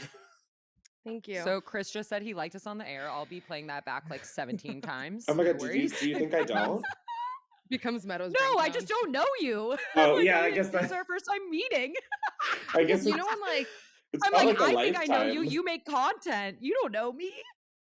Speaker 1: Thank you.
Speaker 2: So Chris just said he liked us on the air. I'll be playing that back like 17 times.
Speaker 3: Oh my
Speaker 2: No
Speaker 3: God,
Speaker 2: worries.
Speaker 3: do you think I don't?
Speaker 1: Becomes Meadow's
Speaker 2: No, I
Speaker 1: ringtone.
Speaker 2: just don't know you.
Speaker 3: Oh,
Speaker 2: Like,
Speaker 3: yeah, I guess
Speaker 2: this is
Speaker 3: that,
Speaker 2: our first time meeting.
Speaker 3: I guess
Speaker 1: You
Speaker 3: it's,
Speaker 1: know, I'm like,
Speaker 3: it's
Speaker 2: I'm
Speaker 3: felt
Speaker 2: like,
Speaker 3: like a
Speaker 2: I think I know you.
Speaker 3: lifetime.
Speaker 2: You make content. You don't know me.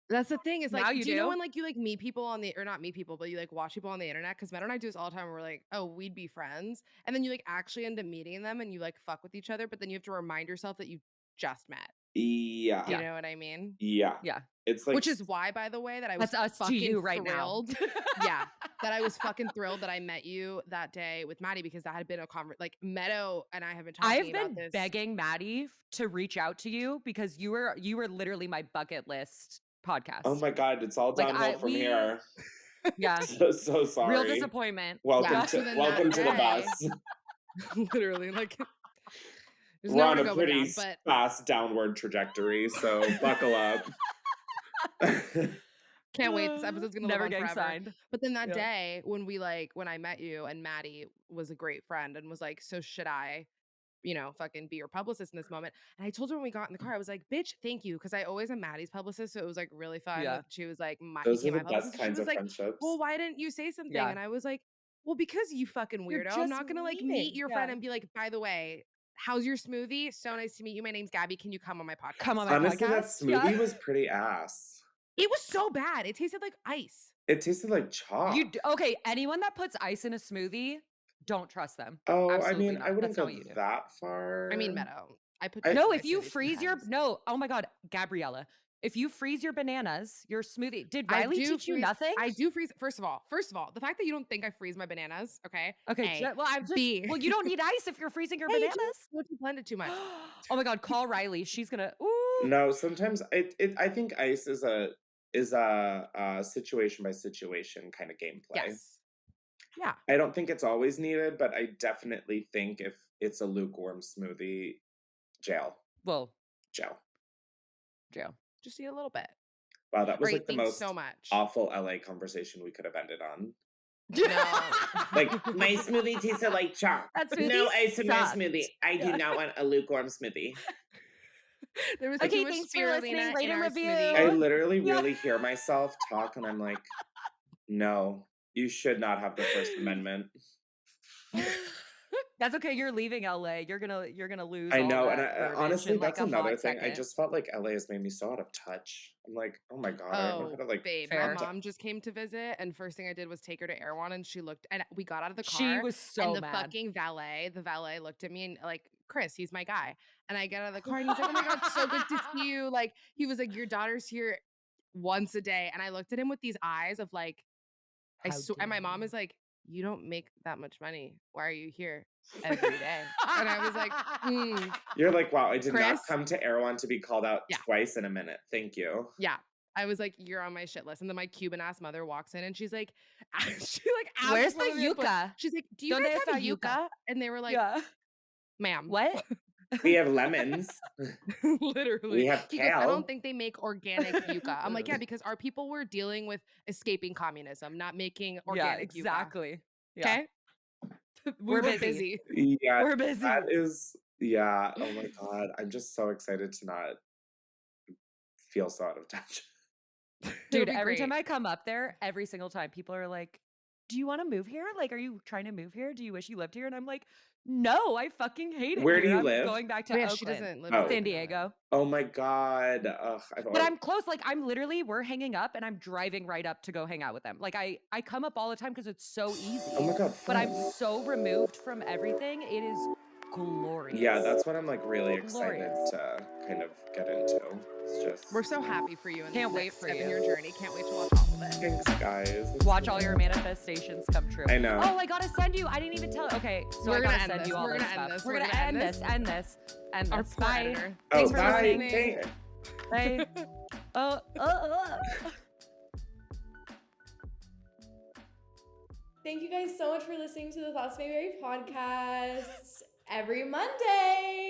Speaker 1: that's the thing is like,
Speaker 2: Now you
Speaker 1: do you know
Speaker 2: do.
Speaker 1: when like you like meet people on the, or not meet people, but you like watch people on the internet? Because Meadow and I do this all the time. Where we're like, oh, we'd be friends. And then you like actually end up meeting them and you like fuck with each other. But then you have to remind yourself that you just met.
Speaker 3: Yeah.
Speaker 1: Do you
Speaker 2: Yeah.
Speaker 1: know what I mean?
Speaker 3: Yeah.
Speaker 2: Yeah.
Speaker 3: It's like,
Speaker 1: Which is why, by the way, that I was
Speaker 2: That's us to
Speaker 1: fucking
Speaker 2: you right now.
Speaker 1: thrilled. Yeah, that I was fucking thrilled that I met you that day with Maddie because that had been a like Meadow and I have been
Speaker 2: I
Speaker 1: talking
Speaker 2: have
Speaker 1: about
Speaker 2: been
Speaker 1: this.
Speaker 2: begging Maddie to reach out to you because you were literally my bucket list podcast.
Speaker 3: oh my God, it's all
Speaker 2: Like,
Speaker 3: downhill from here.
Speaker 2: Yeah.
Speaker 3: So sorry.
Speaker 2: Real disappointment.
Speaker 3: Welcome
Speaker 1: Yeah,
Speaker 3: to
Speaker 1: so then
Speaker 3: welcome
Speaker 1: that
Speaker 3: to the
Speaker 1: day-
Speaker 3: bus.
Speaker 1: Literally, like there's
Speaker 3: We're
Speaker 1: nowhere
Speaker 3: on
Speaker 1: to
Speaker 3: a
Speaker 1: go but
Speaker 3: pretty
Speaker 1: down. But
Speaker 3: fast downward trajectory, so buckle up.
Speaker 1: can't wait. This episode's gonna
Speaker 2: Never
Speaker 1: live on
Speaker 2: getting
Speaker 1: forever.
Speaker 2: signed.
Speaker 1: But then that
Speaker 2: Yeah.
Speaker 1: day when we like when I met you and Maddie was a great friend and was like, so should I fucking be your publicist in this moment. And I told her when we got in the car, I was like, bitch, thank you. Cause I always am Maddie's publicist. So it was like really fun.
Speaker 2: Yeah.
Speaker 1: She was like,
Speaker 3: Those are
Speaker 1: became
Speaker 3: the
Speaker 1: my
Speaker 3: best
Speaker 1: publicist. She
Speaker 3: kinds
Speaker 1: was
Speaker 3: of
Speaker 1: like,
Speaker 3: friendships.
Speaker 1: well, why didn't you say something?
Speaker 2: Yeah.
Speaker 1: And I was like, well, because you fucking
Speaker 2: You're
Speaker 1: weirdo. I'm
Speaker 2: just
Speaker 1: not gonna like
Speaker 2: leaving.
Speaker 1: meet your
Speaker 2: Yeah.
Speaker 1: friend and be like, by the way, how's your smoothie? So nice to meet you. My name's Gabby. Can you come on my podcast?
Speaker 2: Come on my
Speaker 3: Honestly, that
Speaker 2: podcast.
Speaker 3: smoothie
Speaker 2: Yeah.
Speaker 3: was pretty ass.
Speaker 1: It was so bad. It tasted like ice.
Speaker 3: It tasted like chalk.
Speaker 2: Okay, anyone that puts ice in a smoothie, don't trust them.
Speaker 3: Oh,
Speaker 2: Absolutely
Speaker 3: I mean,
Speaker 2: not.
Speaker 3: I wouldn't
Speaker 2: That's not
Speaker 3: go
Speaker 2: what you do.
Speaker 3: that far.
Speaker 1: I mean, Meadow. I put
Speaker 3: I-
Speaker 2: No,
Speaker 1: my
Speaker 2: if you
Speaker 1: smoothies
Speaker 2: freeze your
Speaker 1: sometimes.
Speaker 2: oh my God, Gabriella, if you freeze your bananas, your smoothie. Did
Speaker 1: I
Speaker 2: Riley
Speaker 1: do
Speaker 2: teach you
Speaker 1: freeze-
Speaker 2: nothing?
Speaker 1: I do freeze. First of all, the fact that you don't think I freeze my bananas, okay?
Speaker 2: Okay,
Speaker 1: A.
Speaker 2: well, I'm just
Speaker 1: B.
Speaker 2: well, you don't need ice if you're freezing your
Speaker 1: Hey,
Speaker 2: bananas.
Speaker 1: don't you blend it too much?
Speaker 2: Oh my God, call Riley. She's gonna. Ooh.
Speaker 3: No, sometimes I think ice is a situation by situation kind of gameplay.
Speaker 1: Yes. Yeah.
Speaker 3: I don't think it's always needed, but I definitely think if it's a lukewarm smoothie, jail.
Speaker 2: Well,
Speaker 3: Jail.
Speaker 1: Just eat a little bit.
Speaker 3: Wow, that was
Speaker 1: Great,
Speaker 3: like the
Speaker 1: thanks
Speaker 3: most
Speaker 1: so much.
Speaker 3: awful LA conversation we could have ended on.
Speaker 1: No.
Speaker 3: Like, my smoothie tasted like chalk.
Speaker 2: That
Speaker 3: No
Speaker 2: smoothie
Speaker 3: ice in my
Speaker 2: sucked.
Speaker 3: smoothie. I do
Speaker 2: Yeah.
Speaker 3: not want a lukewarm smoothie.
Speaker 1: There was
Speaker 2: Okay,
Speaker 1: too much
Speaker 2: thanks for
Speaker 1: spirulina
Speaker 2: listening. Rate
Speaker 1: in
Speaker 2: and
Speaker 1: our
Speaker 2: review.
Speaker 1: smoothie.
Speaker 3: I literally
Speaker 2: Yeah.
Speaker 3: really hear myself talk, and I'm like, no, you should not have the First Amendment.
Speaker 2: That's okay. You're leaving LA. You're gonna lose.
Speaker 3: I
Speaker 2: all
Speaker 3: know,
Speaker 2: that
Speaker 3: and I,
Speaker 2: verbiage
Speaker 3: honestly,
Speaker 2: in, like,
Speaker 3: that's
Speaker 2: a
Speaker 3: another
Speaker 2: hot
Speaker 3: thing. I
Speaker 2: second.
Speaker 3: just felt like LA has made me so out of touch. I'm like, oh my god, I don't know how to like.
Speaker 1: Babe,
Speaker 2: Fair.
Speaker 1: my mom just came to visit, and first thing I did was take her to Erewhon, and she looked, and we got out of the car.
Speaker 2: She was so
Speaker 1: and the
Speaker 2: mad.
Speaker 1: fucking the valet looked at me and like, Chris, he's my guy. And I get out of the car, and he's like, oh my god, so good to see you. Like, he was like, your daughter's here once a day, and I looked at him with these eyes of like,
Speaker 2: How
Speaker 1: and my
Speaker 2: dare
Speaker 1: mom
Speaker 2: you.
Speaker 1: is like, you don't make that much money. Why are you here every day? And I was like,
Speaker 3: You're like, wow, I did not
Speaker 1: Chris?
Speaker 3: come to Erewhon to be called out
Speaker 1: Yeah.
Speaker 3: twice in a minute. Thank you.
Speaker 1: Yeah. I was like, you're on my shit list. And then my Cuban ass mother walks in and she's like,
Speaker 2: Where's the
Speaker 1: absolutely put-
Speaker 2: yuca?
Speaker 1: She's like, do you
Speaker 2: Donde
Speaker 1: guys have
Speaker 2: está yuca?
Speaker 1: yuca? And they were like,
Speaker 2: Yeah.
Speaker 1: ma'am.
Speaker 2: What?
Speaker 3: We have lemons.
Speaker 1: Literally.
Speaker 3: We have
Speaker 1: He goes, I
Speaker 3: kale.
Speaker 1: don't think they make organic yuca. I'm like, yeah, because our people were dealing with escaping communism, not making organic
Speaker 2: yeah, exactly.
Speaker 1: yuca. Okay?
Speaker 2: We're
Speaker 1: were
Speaker 2: busy.
Speaker 3: Yeah,
Speaker 2: We're busy.
Speaker 3: that is, yeah. Oh my god, I'm just so excited to not feel so out of touch.
Speaker 2: Dude,
Speaker 1: be
Speaker 2: every time
Speaker 1: great.
Speaker 2: I come up there, every single time, people are like, do you want to move here? Like, are you trying to move here? Do you wish you lived here? And I'm like, no, I fucking hate it
Speaker 3: Where do
Speaker 2: here.
Speaker 3: you
Speaker 2: I'm
Speaker 3: live?
Speaker 2: going back to
Speaker 1: Oh, yeah,
Speaker 2: Oakland.
Speaker 1: she doesn't live
Speaker 3: Oh.
Speaker 1: in
Speaker 2: San
Speaker 1: Oakland.
Speaker 2: Diego.
Speaker 3: Oh my god. Ugh,
Speaker 2: But I'm close. Like, we're hanging up and I'm driving right up to go hang out with them. Like, I come up all the time because it's so easy.
Speaker 3: oh my god.
Speaker 2: But I'm
Speaker 3: fun.
Speaker 2: so removed from everything. It is glorious.
Speaker 3: Yeah, that's what I'm like really excited
Speaker 2: Glorious.
Speaker 3: to kind of get into. It's just
Speaker 1: We're so happy for you and
Speaker 2: Can't
Speaker 1: this
Speaker 2: wait
Speaker 1: next
Speaker 2: for
Speaker 1: step in
Speaker 2: you.
Speaker 1: your journey. Can't wait to watch all of it.
Speaker 3: thanks, guys. This
Speaker 2: Watch
Speaker 3: is
Speaker 2: all your
Speaker 3: amazing.
Speaker 2: manifestations come true.
Speaker 3: I know.
Speaker 2: Oh, I gotta send you. I didn't even tell. Okay, so
Speaker 1: We're
Speaker 2: I
Speaker 1: gonna
Speaker 2: gotta
Speaker 1: end
Speaker 2: send
Speaker 1: this.
Speaker 2: you all
Speaker 1: We're
Speaker 2: this
Speaker 1: gonna end
Speaker 2: stuff.
Speaker 1: this.
Speaker 2: We're
Speaker 1: We're
Speaker 2: gonna
Speaker 1: gonna
Speaker 2: end
Speaker 1: end
Speaker 2: this. End this. End
Speaker 1: Our
Speaker 2: this.
Speaker 1: poor
Speaker 2: Bye.
Speaker 1: editor.
Speaker 3: Oh,
Speaker 2: Thanks for
Speaker 3: bye.
Speaker 2: listening.
Speaker 3: Thank-
Speaker 2: Bye. Oh.
Speaker 4: Thank you guys so much for listening to the Thoughts May Vary podcast every Monday.